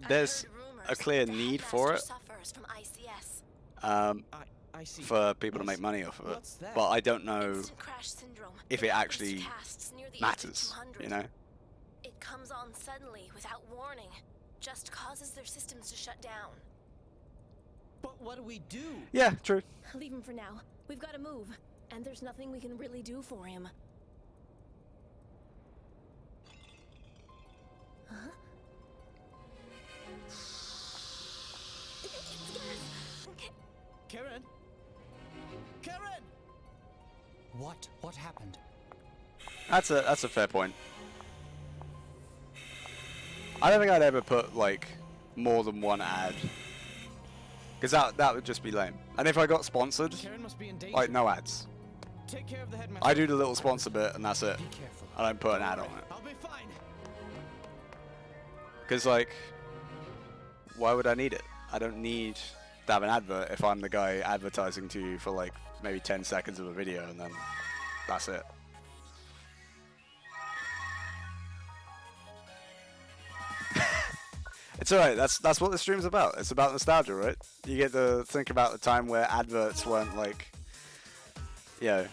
there's I heard rumors a clear that the need for it. headmaster suffers from ICS. I see. For people to What's- make money off of it. what's that? But I don't know Instant crash syndrome. if it actually Casts near the matters, 8200. you know? It comes on suddenly without warning. Just causes their systems to shut down. But what do we do? Yeah, true. Leave him for now. We've got to move. And there's nothing we can really do for him. Huh? It's gas. Karen? Karen! What? What happened? That's a fair point. I don't think I'd ever put like more than one ad, because that would just be lame. And if I got sponsored, Karen must be in danger. like no ads. Take care of the headmaster. I do the little sponsor bit and that's it. Be careful. I don't put an ad on it. I'll be fine. Because like, why would I need it? I don't need to have an advert if I'm the guy advertising to you for like maybe 10 seconds of a video and then that's it. It's alright, that's what the stream's about. It's about nostalgia, right? You get to think about the time where adverts weren't like, you know,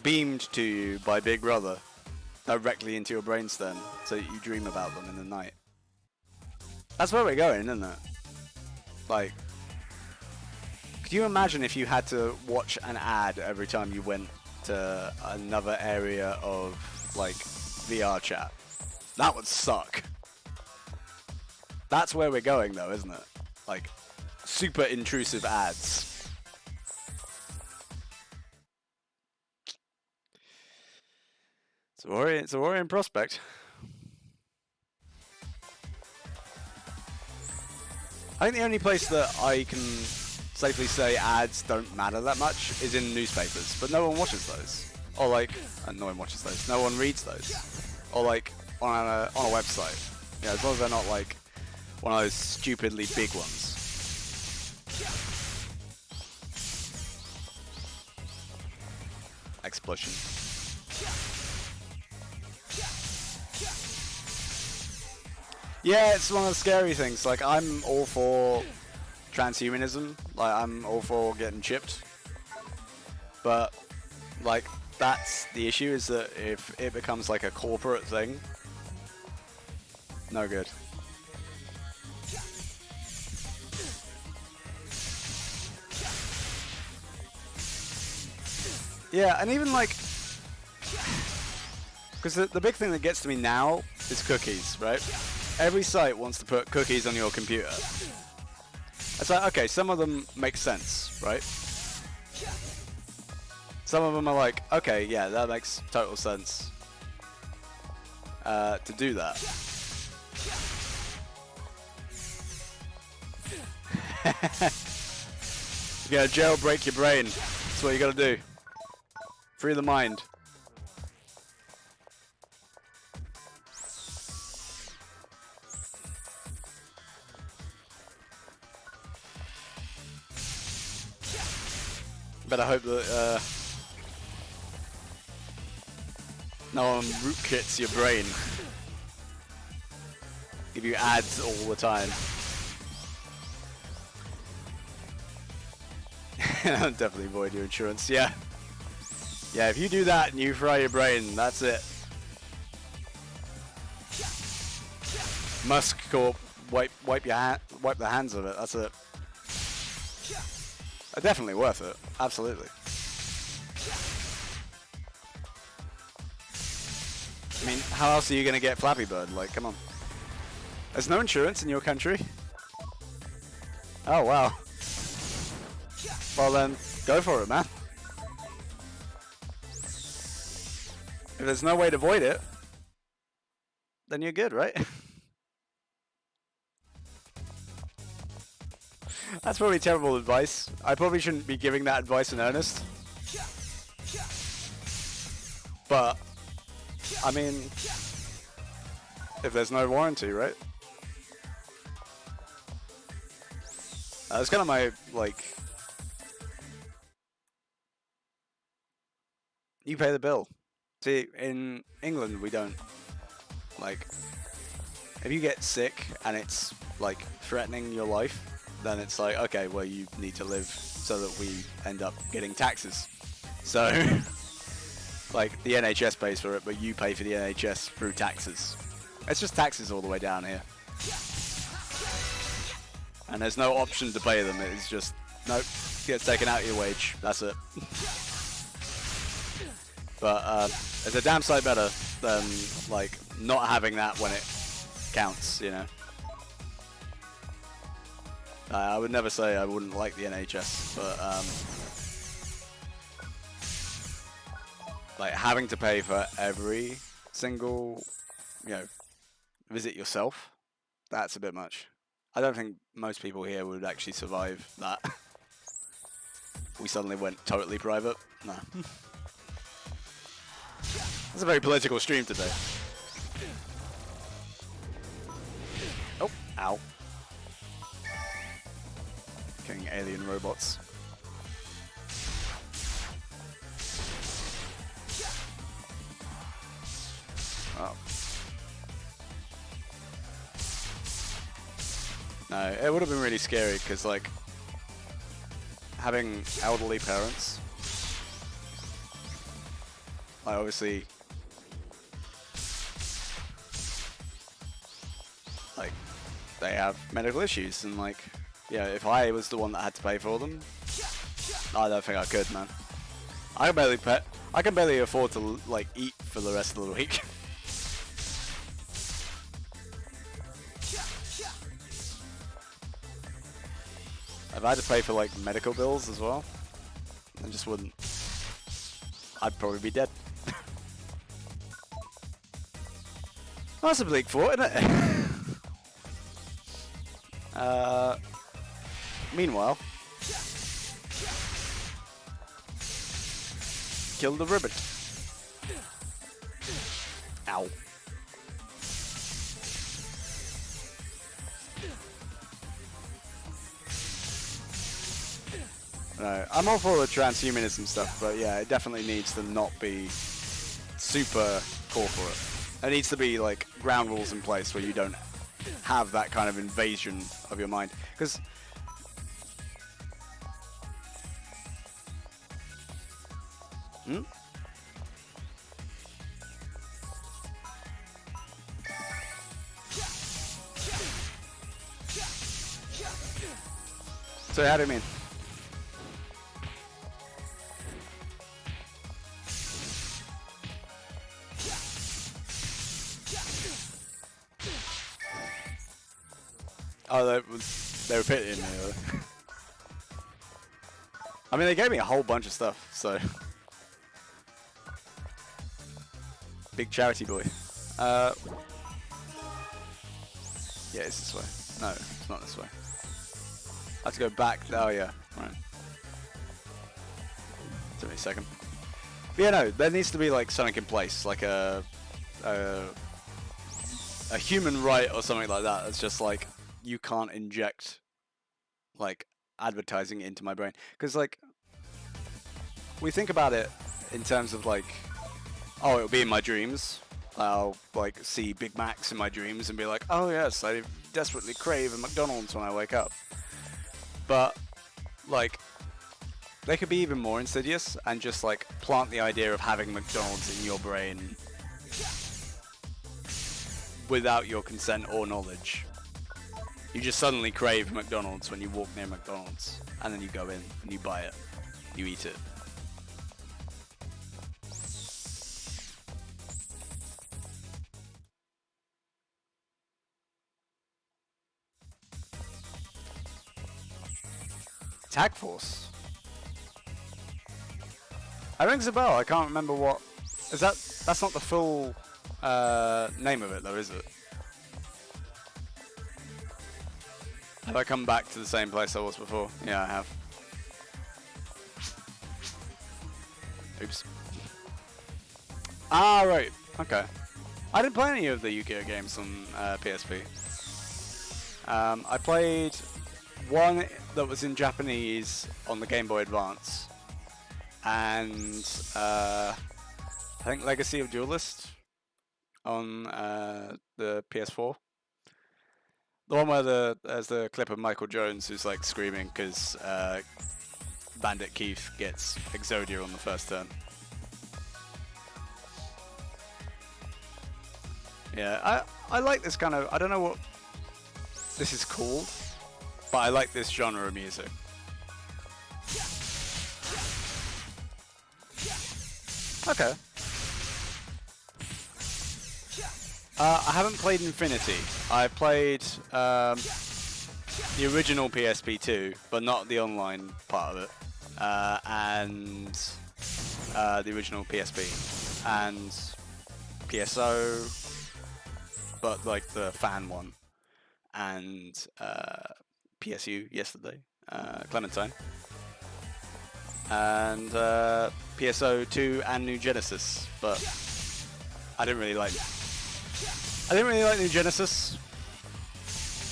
beamed to you by Big Brother directly into your brainstem so that you dream about them in the night. That's where we're going, isn't it? Like, could you imagine if you had to watch an ad every time you went to another area of, like, VR chat? That would suck. That's where we're going, though, isn't it? Like, super intrusive ads. It's a worrying prospect. I think the only place that I can safely say ads don't matter that much is in newspapers, but no one watches those. Or like, no one watches those. No one reads those. Or like on a website. Yeah, as long as they're not like one of those stupidly big ones. Explosion. Yeah, it's one of the scary things. Like, I'm all for transhumanism. Like, I'm all for getting chipped. But, like, that's the issue, is that if it becomes like a corporate thing, no good. Yeah, and even like, because the big thing that gets to me now is cookies, right? Every site wants to put cookies on your computer. It's like, okay, some of them make sense, right? Some of them are like, okay, yeah, that makes total sense to do that. You gotta jailbreak your brain. That's what you gotta do. Free the mind. Better hope that no one rootkits your brain. Give you ads all the time. Definitely void your insurance, yeah. Yeah, if you do that and you fry your brain, that's it. Musk Corp, wipe the hands of it, that's it. Definitely worth it, absolutely. I mean, how else are you gonna get Flappy Bird? Like, come on. There's no insurance in your country. Oh wow. Well then, go for it, man. If there's no way to avoid it, then you're good, right? That's probably terrible advice. I probably shouldn't be giving that advice in earnest. But, I mean, if there's no warranty, right? That's kind of my, like, you pay the bill. See, in England, we don't. Like, if you get sick and it's, like, threatening your life, then it's like, okay, well, you need to live so that we end up getting taxes. So, like, the NHS pays for it, but you pay for the NHS through taxes. It's just taxes all the way down here. And there's no option to pay them. It's just, nope, gets taken out of your wage. That's it. But it's a damn sight better than, like, not having that when it counts, you know? I would never say I wouldn't like the NHS, but like having to pay for every single, you know, visit yourself, that's a bit much. I don't think most people here would actually survive that. We suddenly went totally private. No. That's a very political stream today. Oh, ow. Killing alien robots. Oh. No, it would have been really scary because, like, having elderly parents, like, obviously, like, they have medical issues and, like, yeah, if I was the one that had to pay for them, I don't think I could, man. I can barely afford to, like, eat for the rest of the week. If I had to pay for, like, medical bills as well, I just wouldn't. I'd probably be dead. That's a bleak thought, isn't it? Meanwhile, kill the ribbit. Ow. No, I'm all for the transhumanism stuff, but yeah, it definitely needs to not be super corporate. There needs to be, like, ground rules in place where you don't have that kind of invasion of your mind. Because So how do you mean? Oh, they were pitying me. I mean, they gave me a whole bunch of stuff, so big charity boy. Yeah, it's this way. No, it's not this way. I have to go back. Oh yeah, right. Give me a second. But yeah, no, there needs to be like something in place, like a human right or something like that. That's just like you can't inject like advertising into my brain, because like we think about it in terms of like, oh, it'll be in my dreams. I'll like see Big Macs in my dreams and be like, oh yes, I desperately crave a McDonald's when I wake up. But like they could be even more insidious and just like plant the idea of having McDonald's in your brain without your consent or knowledge. You just suddenly crave McDonald's when you walk near McDonald's, and then you go in and you buy it, you eat it. Tag Force. That rings a bell. I can't remember what. Is that? That's not the full name of it, though, is it? Have I come back to the same place I was before? Yeah, I have. Oops. Ah, right. Okay. I didn't play any of the Yu-Gi-Oh games on PSP. I played one that was in Japanese on the Game Boy Advance, and I think Legacy of Duelist on the PS4. The one where there's the clip of Michael Jones who's like screaming because Bandit Keith gets Exodia on the first turn. Yeah, I like this kind of, I don't know what this is called, but I like this genre of music. Okay. I haven't played Infinity. I played the original PSP 2, but not the online part of it, and the original PSP, and PSO, but like the fan one, and PSU yesterday, Clementine, and PSO 2 and New Genesis, but I didn't really like New Genesis.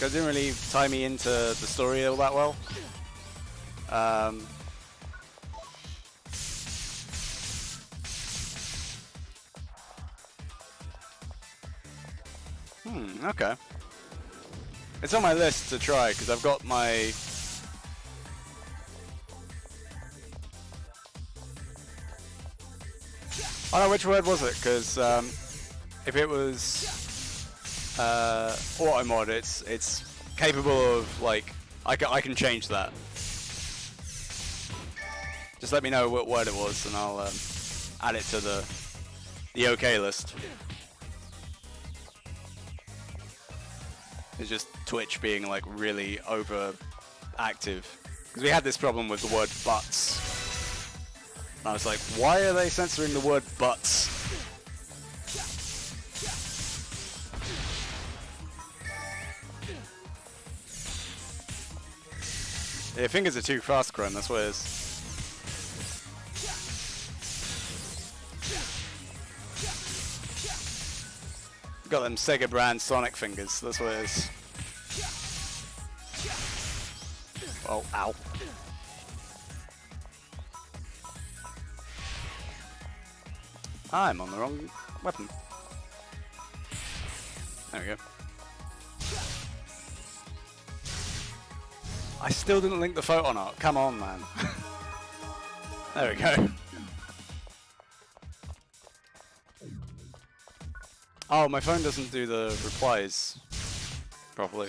It didn't really tie me into the story all that well. Okay. It's on my list to try because I've got my. Oh no, which word was it? Because if it was auto mod, it's capable of like I can change that. Just let me know what word it was, and I'll add it to the OK list. It's just Twitch being like really overactive because we had this problem with the word butts. And I was like, why are they censoring the word butts? Your fingers are too fast, Chrome, that's what it is. Got them Sega brand Sonic fingers, that's what it is. Oh, ow. I'm on the wrong weapon. There we go. I still didn't link the photon art. Come on, man. There we go. Oh, my phone doesn't do the replies properly.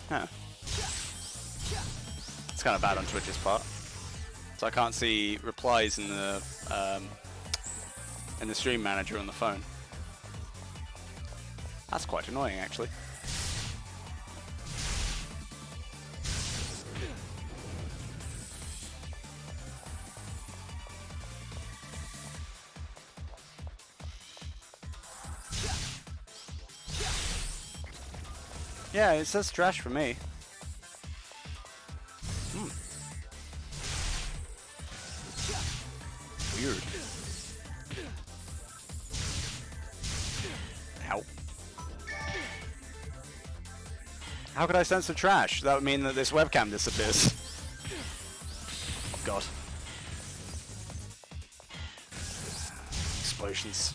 Huh. It's kind of bad on Twitch's part. So I can't see replies in the stream manager on the phone. That's quite annoying, actually. Yeah, it says trash for me. Weird. Ow. How could I censor trash? That would mean that this webcam disappears. Oh god. Explosions.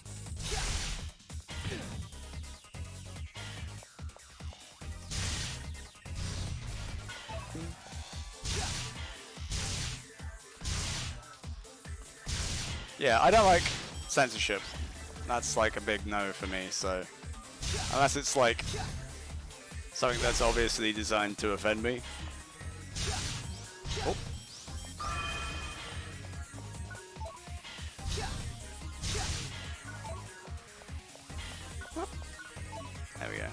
Yeah, I don't like censorship. That's like a big no for me, so unless it's like something that's obviously designed to offend me. Oh. There we go.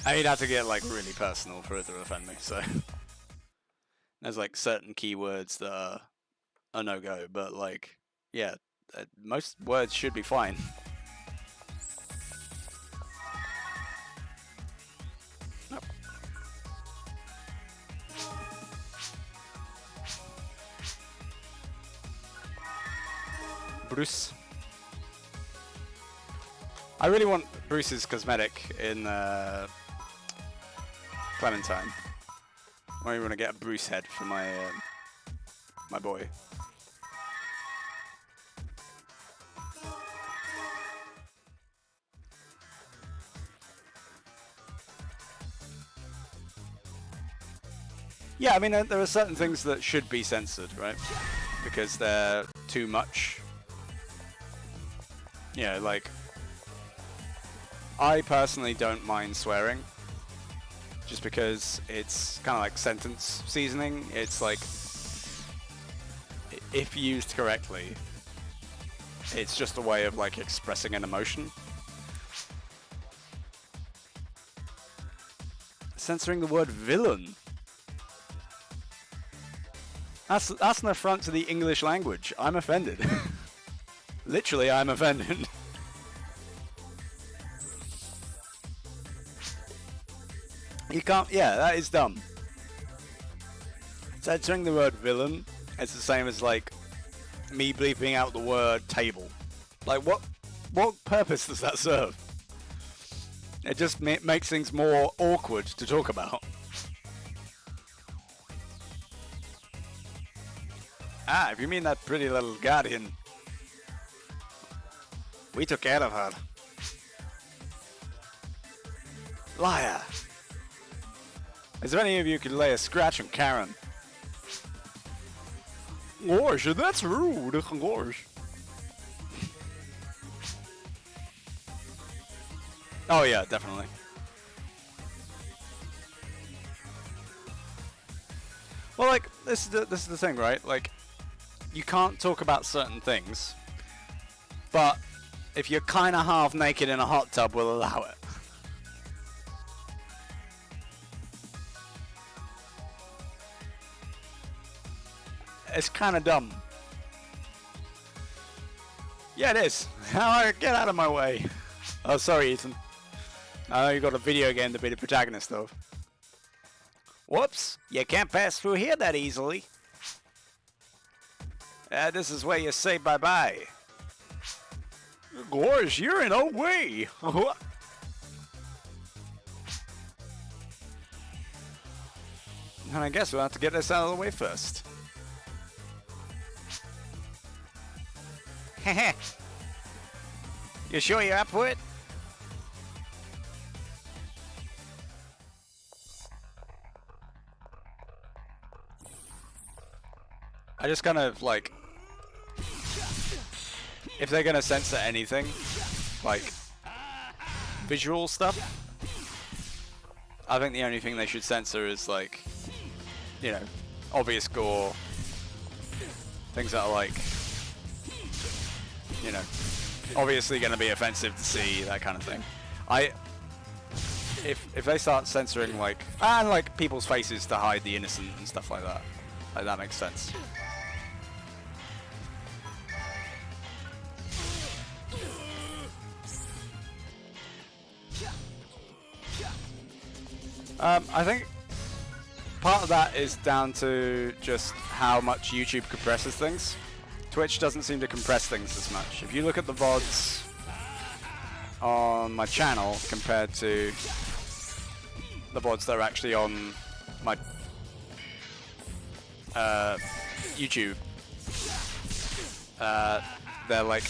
I mean, you'd have to get like really personal for it to offend me, so there's like certain keywords that are a no-go, but like, yeah, most words should be fine. Nope. Bruce. I really want Bruce's cosmetic in Clementine. I really want to get a Bruce head for my my boy. Yeah, I mean, there are certain things that should be censored, right? Because they're too much. Yeah, like, I personally don't mind swearing, just because it's kind of like sentence seasoning. It's like, if used correctly, it's just a way of like expressing an emotion. Censoring the word villain. That's an affront to the English language. I'm offended. Literally, I'm offended. You can't. Yeah, that is dumb. Censoring the word villain is the same as like me bleeping out the word table. Like, what purpose does that serve? It just makes things more awkward to talk about. Ah, if you mean that pretty little guardian, we took care of her. Liar. Is there any of you could lay a scratch on Karen? Gosh, that's rude. Gosh. Oh yeah, definitely. Well, like, this is the thing, right? Like, you can't talk about certain things, but if you're kind of half naked in a hot tub, we'll allow it. It's kind of dumb. Yeah, it is. Get out of my way. Oh, sorry, Ethan. I know you got a video game to be the protagonist of. Whoops, you can't pass through here that easily. This is where you say bye-bye. Gosh, you're in our way. And I guess we'll have to get this out of the way first. Heh. You sure you're up for it? I just kind of like, if they're gonna censor anything, like visual stuff, I think the only thing they should censor is like, you know, obvious gore, things that are like, you know, obviously gonna be offensive to see, that kind of thing. If they start censoring like, and like people's faces to hide the innocent and stuff like that makes sense. I think part of that is down to just how much YouTube compresses things. Twitch doesn't seem to compress things as much. If you look at the VODs on my channel compared to the VODs that are actually on my YouTube, they're like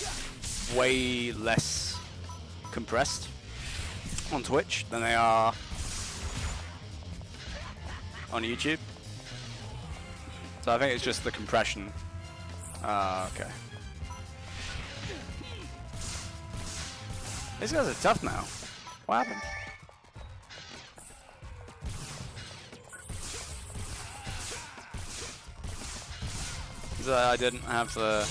way less compressed on Twitch than they are on YouTube. So I think it's just the compression. Okay. These guys are tough now. What happened? I didn't have the...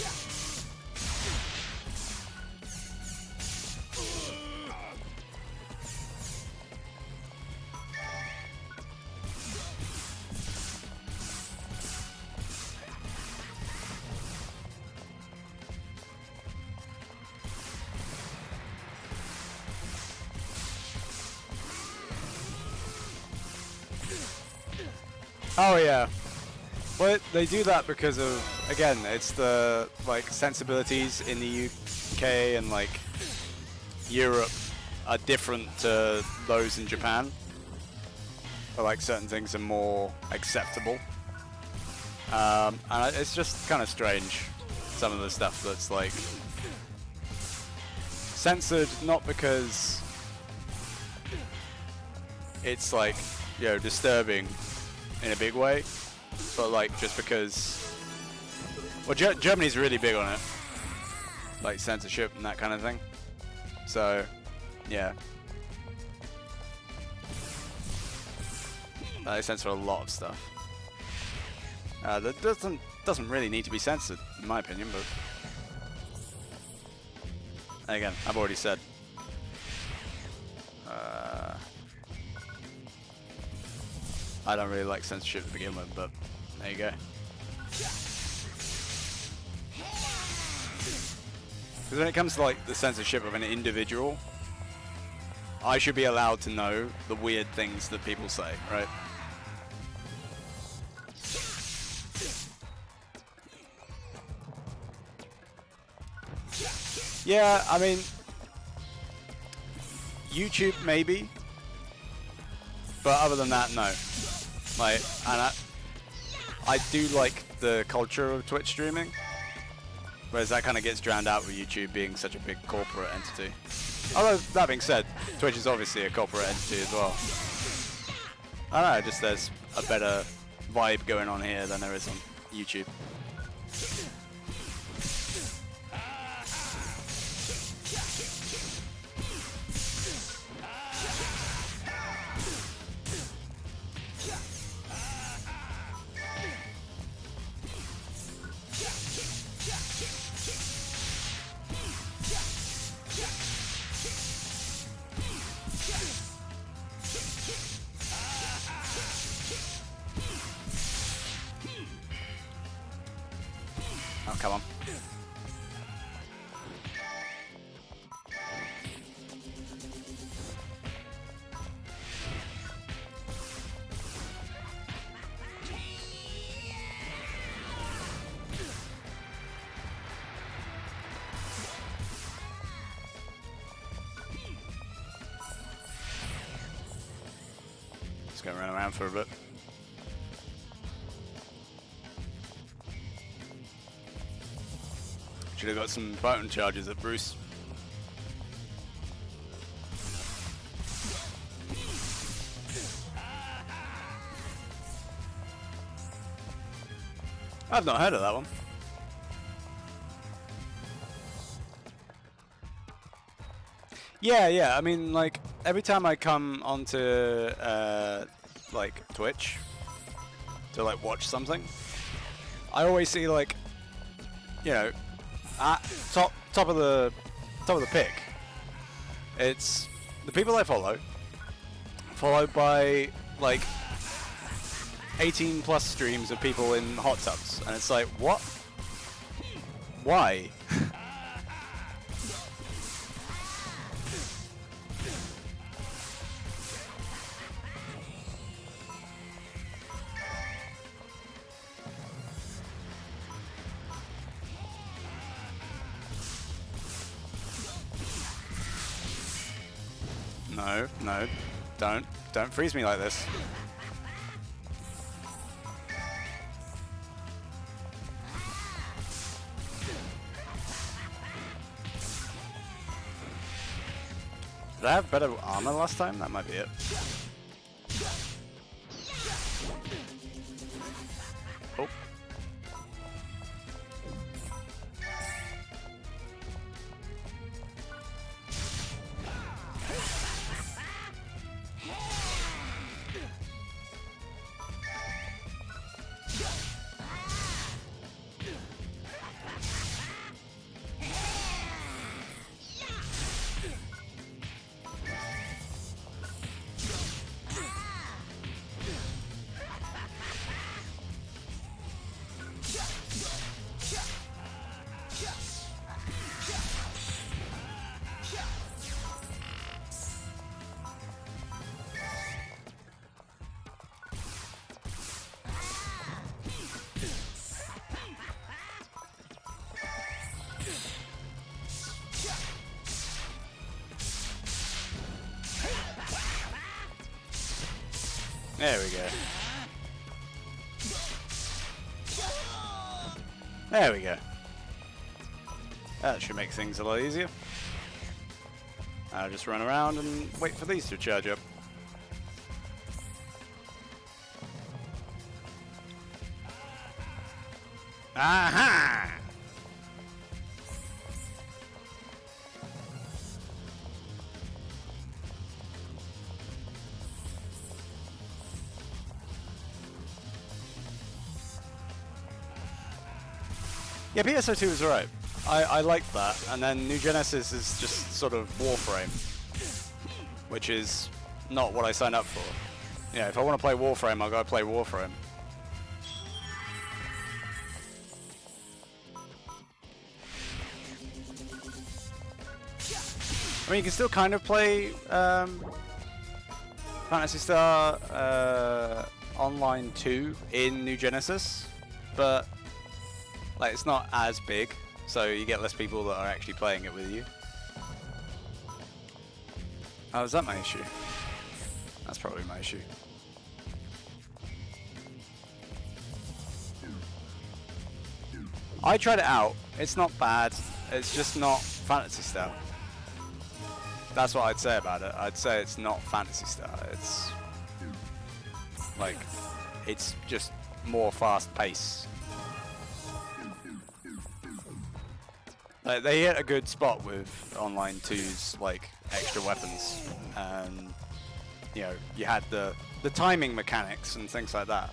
Oh yeah. Well, they do that because of, again, it's the like sensibilities in the UK and like Europe are different to those in Japan. But like certain things are more acceptable. And it's just kind of strange, some of the stuff that's like censored, not because it's like, you know, disturbing in a big way, but like just because, well, Germany's really big on it, like censorship and that kind of thing. So, yeah, they censor a lot of stuff. That doesn't really need to be censored, in my opinion, but again, I've already said. I don't really like censorship to begin with, but there you go. Because when it comes to like the censorship of an individual, I should be allowed to know the weird things that people say, right? Yeah, I mean, YouTube maybe, but other than that, no. Like, and I do like the culture of Twitch streaming, whereas that kind of gets drowned out with YouTube being such a big corporate entity. Although, that being said, Twitch is obviously a corporate entity as well. I don't know, just there's a better vibe going on here than there is on YouTube. Oh, come on. Just gonna run around for a bit. Should have got some button charges at Bruce. I've not heard of that one. Yeah, I mean, like, every time I come onto, like, Twitch to, like, watch something, I always see, like, you know, at top of the pick, it's the people I follow, followed by like 18 plus streams of people in hot tubs, and it's like, what? Why? No, don't freeze me like this. Did I have better armor last time? That might be it. Oh. There we go. There we go. That should make things a lot easier. I'll just run around and wait for these to charge up. Aha! Yeah, PSO2 is alright. I like that. And then New Genesis is just sort of Warframe, which is not what I signed up for. Yeah, if I want to play Warframe, I'll go play Warframe. I mean, you can still kind of play Phantasy Star Online 2 in New Genesis, but like it's not as big, so you get less people that are actually playing it with you. Oh, is that my issue? That's probably my issue. I tried it out. It's not bad. It's just not Phantasy Star. That's what I'd say about it. I'd say it's not Phantasy Star. It's like, it's just more fast pace. Like, they hit a good spot with Online 2's like extra weapons, and you know, you had the timing mechanics and things like that.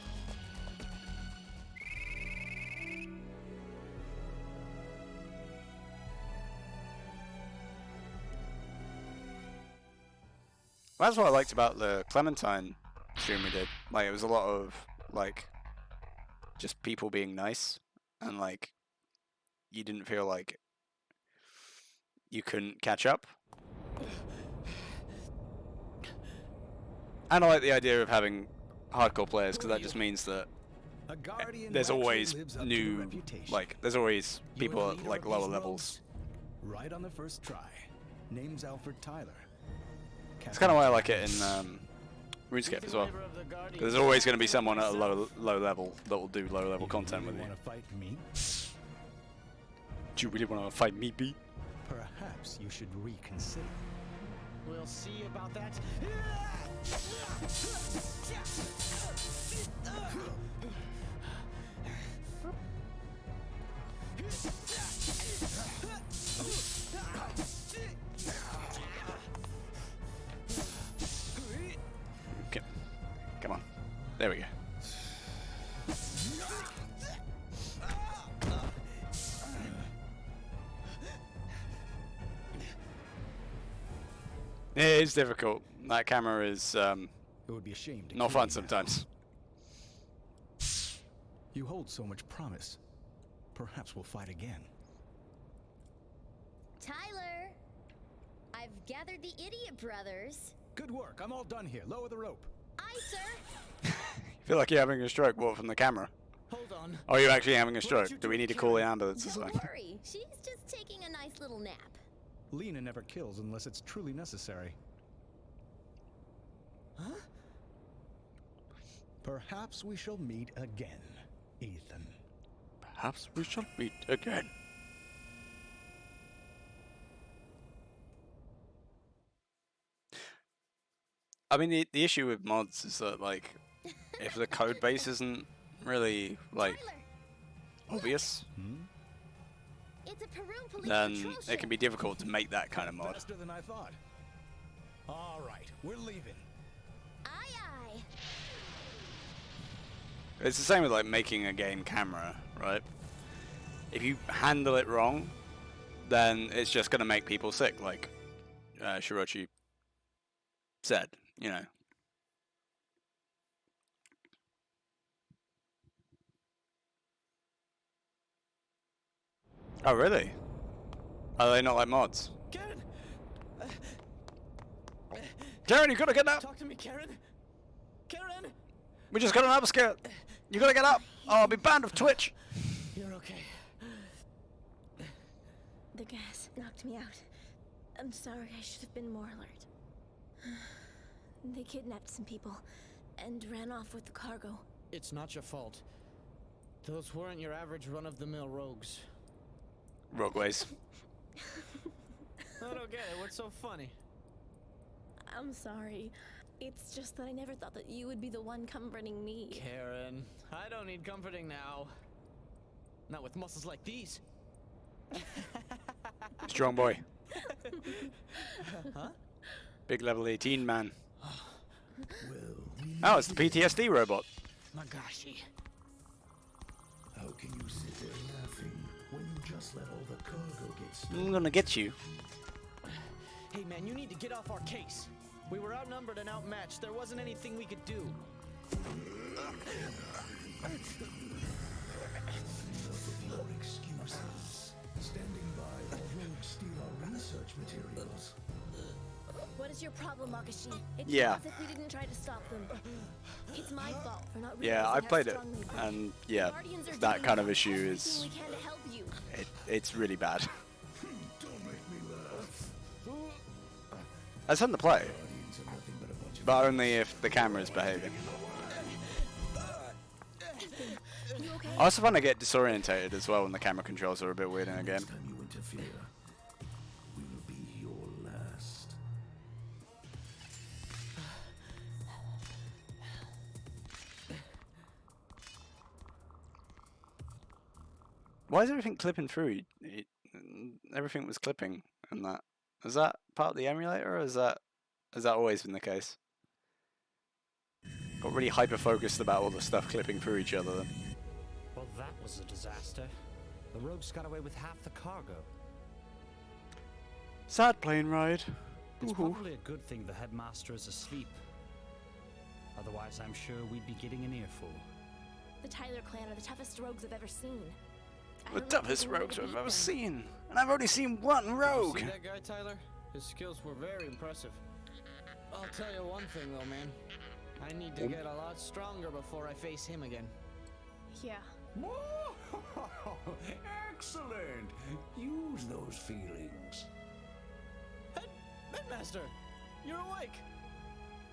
That's what I liked about the Clementine stream we did. Like, it was a lot of like just people being nice, and like you didn't feel like you couldn't catch up. And I like the idea of having hardcore players, because that just means that there's always new, like, there's always people at like lower levels. Right on the first try. Name's Alfred Tyler. It's kind of why I like it in RuneScape as well. There's always going to be someone at a low level that will do low level content with you. Want to fight me? Do you really want to fight me, B? Perhaps you should reconsider. We'll see about that. Okay. Come on. There we go. It is difficult. That camera is It would be a shame to not kill fun you now. sometimes. You hold so much promise. Perhaps we'll fight again. Tyler, I've gathered the Idiot Brothers. Good work. I'm all done here. Lower the rope. Aye, sir. I feel like you're having a stroke. What, from the camera? Hold on. Are you actually having a did stroke? you Do we do, need to call the Karen? ambulance or Don't something? worry, she's just taking a nice little nap. Lena never kills unless it's truly necessary. Huh? Perhaps we shall meet again, Ethan. Perhaps we shall meet again. I mean, the issue with mods is that, like, if the code base isn't really, like, Tyler, obvious, it's a Peru police then patrol it can be ship. difficult to make that kind of mod. Faster than I thought. All right, we're leaving. Aye, aye. It's the same with, like, making a game camera, right? If you handle it wrong, then it's just going to make people sick, like Shirochi said, you know. Oh, really? Are they not like mods? Karen! Karen, you gotta get up! Talk to me, Karen! Karen! We just got an upskirt! You gotta get up! Oh, I'll be banned of Twitch! You're okay. The gas knocked me out. I'm sorry, I should have been more alert. They kidnapped some people. and ran off with the cargo. It's not your fault. Those weren't your average run-of-the-mill rogues. Rogueways. I don't get it. What's so funny? I'm sorry. It's just that I never thought that you would be the one comforting me. Karen, I don't need comforting now. Not with muscles like these. Strong boy. Huh? Big level 18 man. Well, Oh, it's the PTSD robot. Magashi. how can you sit there laughing when you just let all the cargo get stolen? I'm gonna get you. Hey man, you need to get off our case. We were outnumbered and outmatched. There wasn't anything we could do. Enough of your excuses. Standing by while rogues steal our research materials. What is your problem, Magashi? It's Yeah. not as if we didn't try to stop them. It's my fault for not realizing Yeah, I how played it, strong they were. and yeah, Guardians are that doing kind of issue everything is we can to help you. it's really bad. Don't make me laugh. It's fun to play, Guardians are nothing but a bunch of but only if the camera is behaving. You okay? I also find I get disorientated as well when the camera controls are a bit weird in a game. next time you interfere, will be your last. Why is everything clipping through? Everything was clipping, and that is that part of the emulator, or has that always been the case? Got really hyper focused about all the stuff clipping through each other. Then. Well, that was a disaster. The rogues got away with half the cargo. Sad plane ride. It's Woohoo. probably a good thing the headmaster is asleep. Otherwise, I'm sure we'd be getting an earful. The Tyler clan are the toughest rogues I've ever seen. I The don't know toughest if there's a way rogues to I've beat ever them. seen, and I've only seen one rogue. See that guy, Tyler? His skills were very impressive. I'll tell you one thing though, man. I need to get a lot stronger before I face him again. Yeah. Excellent! Use those feelings. Headmaster, you're awake.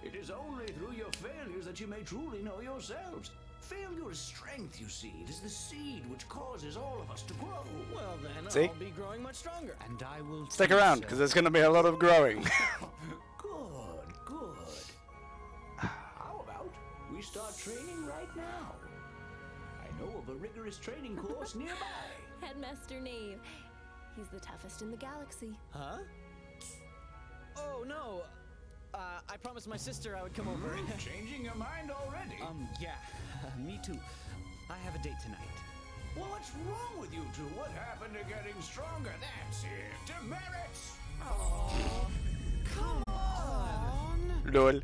It is only through your failures that you may truly know yourselves. Failure is strength, you see. It is the seed which causes all of us to grow. Well then, See? I'll be growing much stronger. And I will Stick too, around, sir. because there's going to be a lot of growing. Good, good. How about we start training right now? I know of a rigorous training course nearby. Headmaster Nave. He's the toughest in the galaxy. Huh? Oh no. I promised my sister I would come over. Changing your mind already? Yeah, me too. I have a date tonight. Well, what's wrong with you two? What happened to getting stronger? That's it. Demerits! Come on. Lol.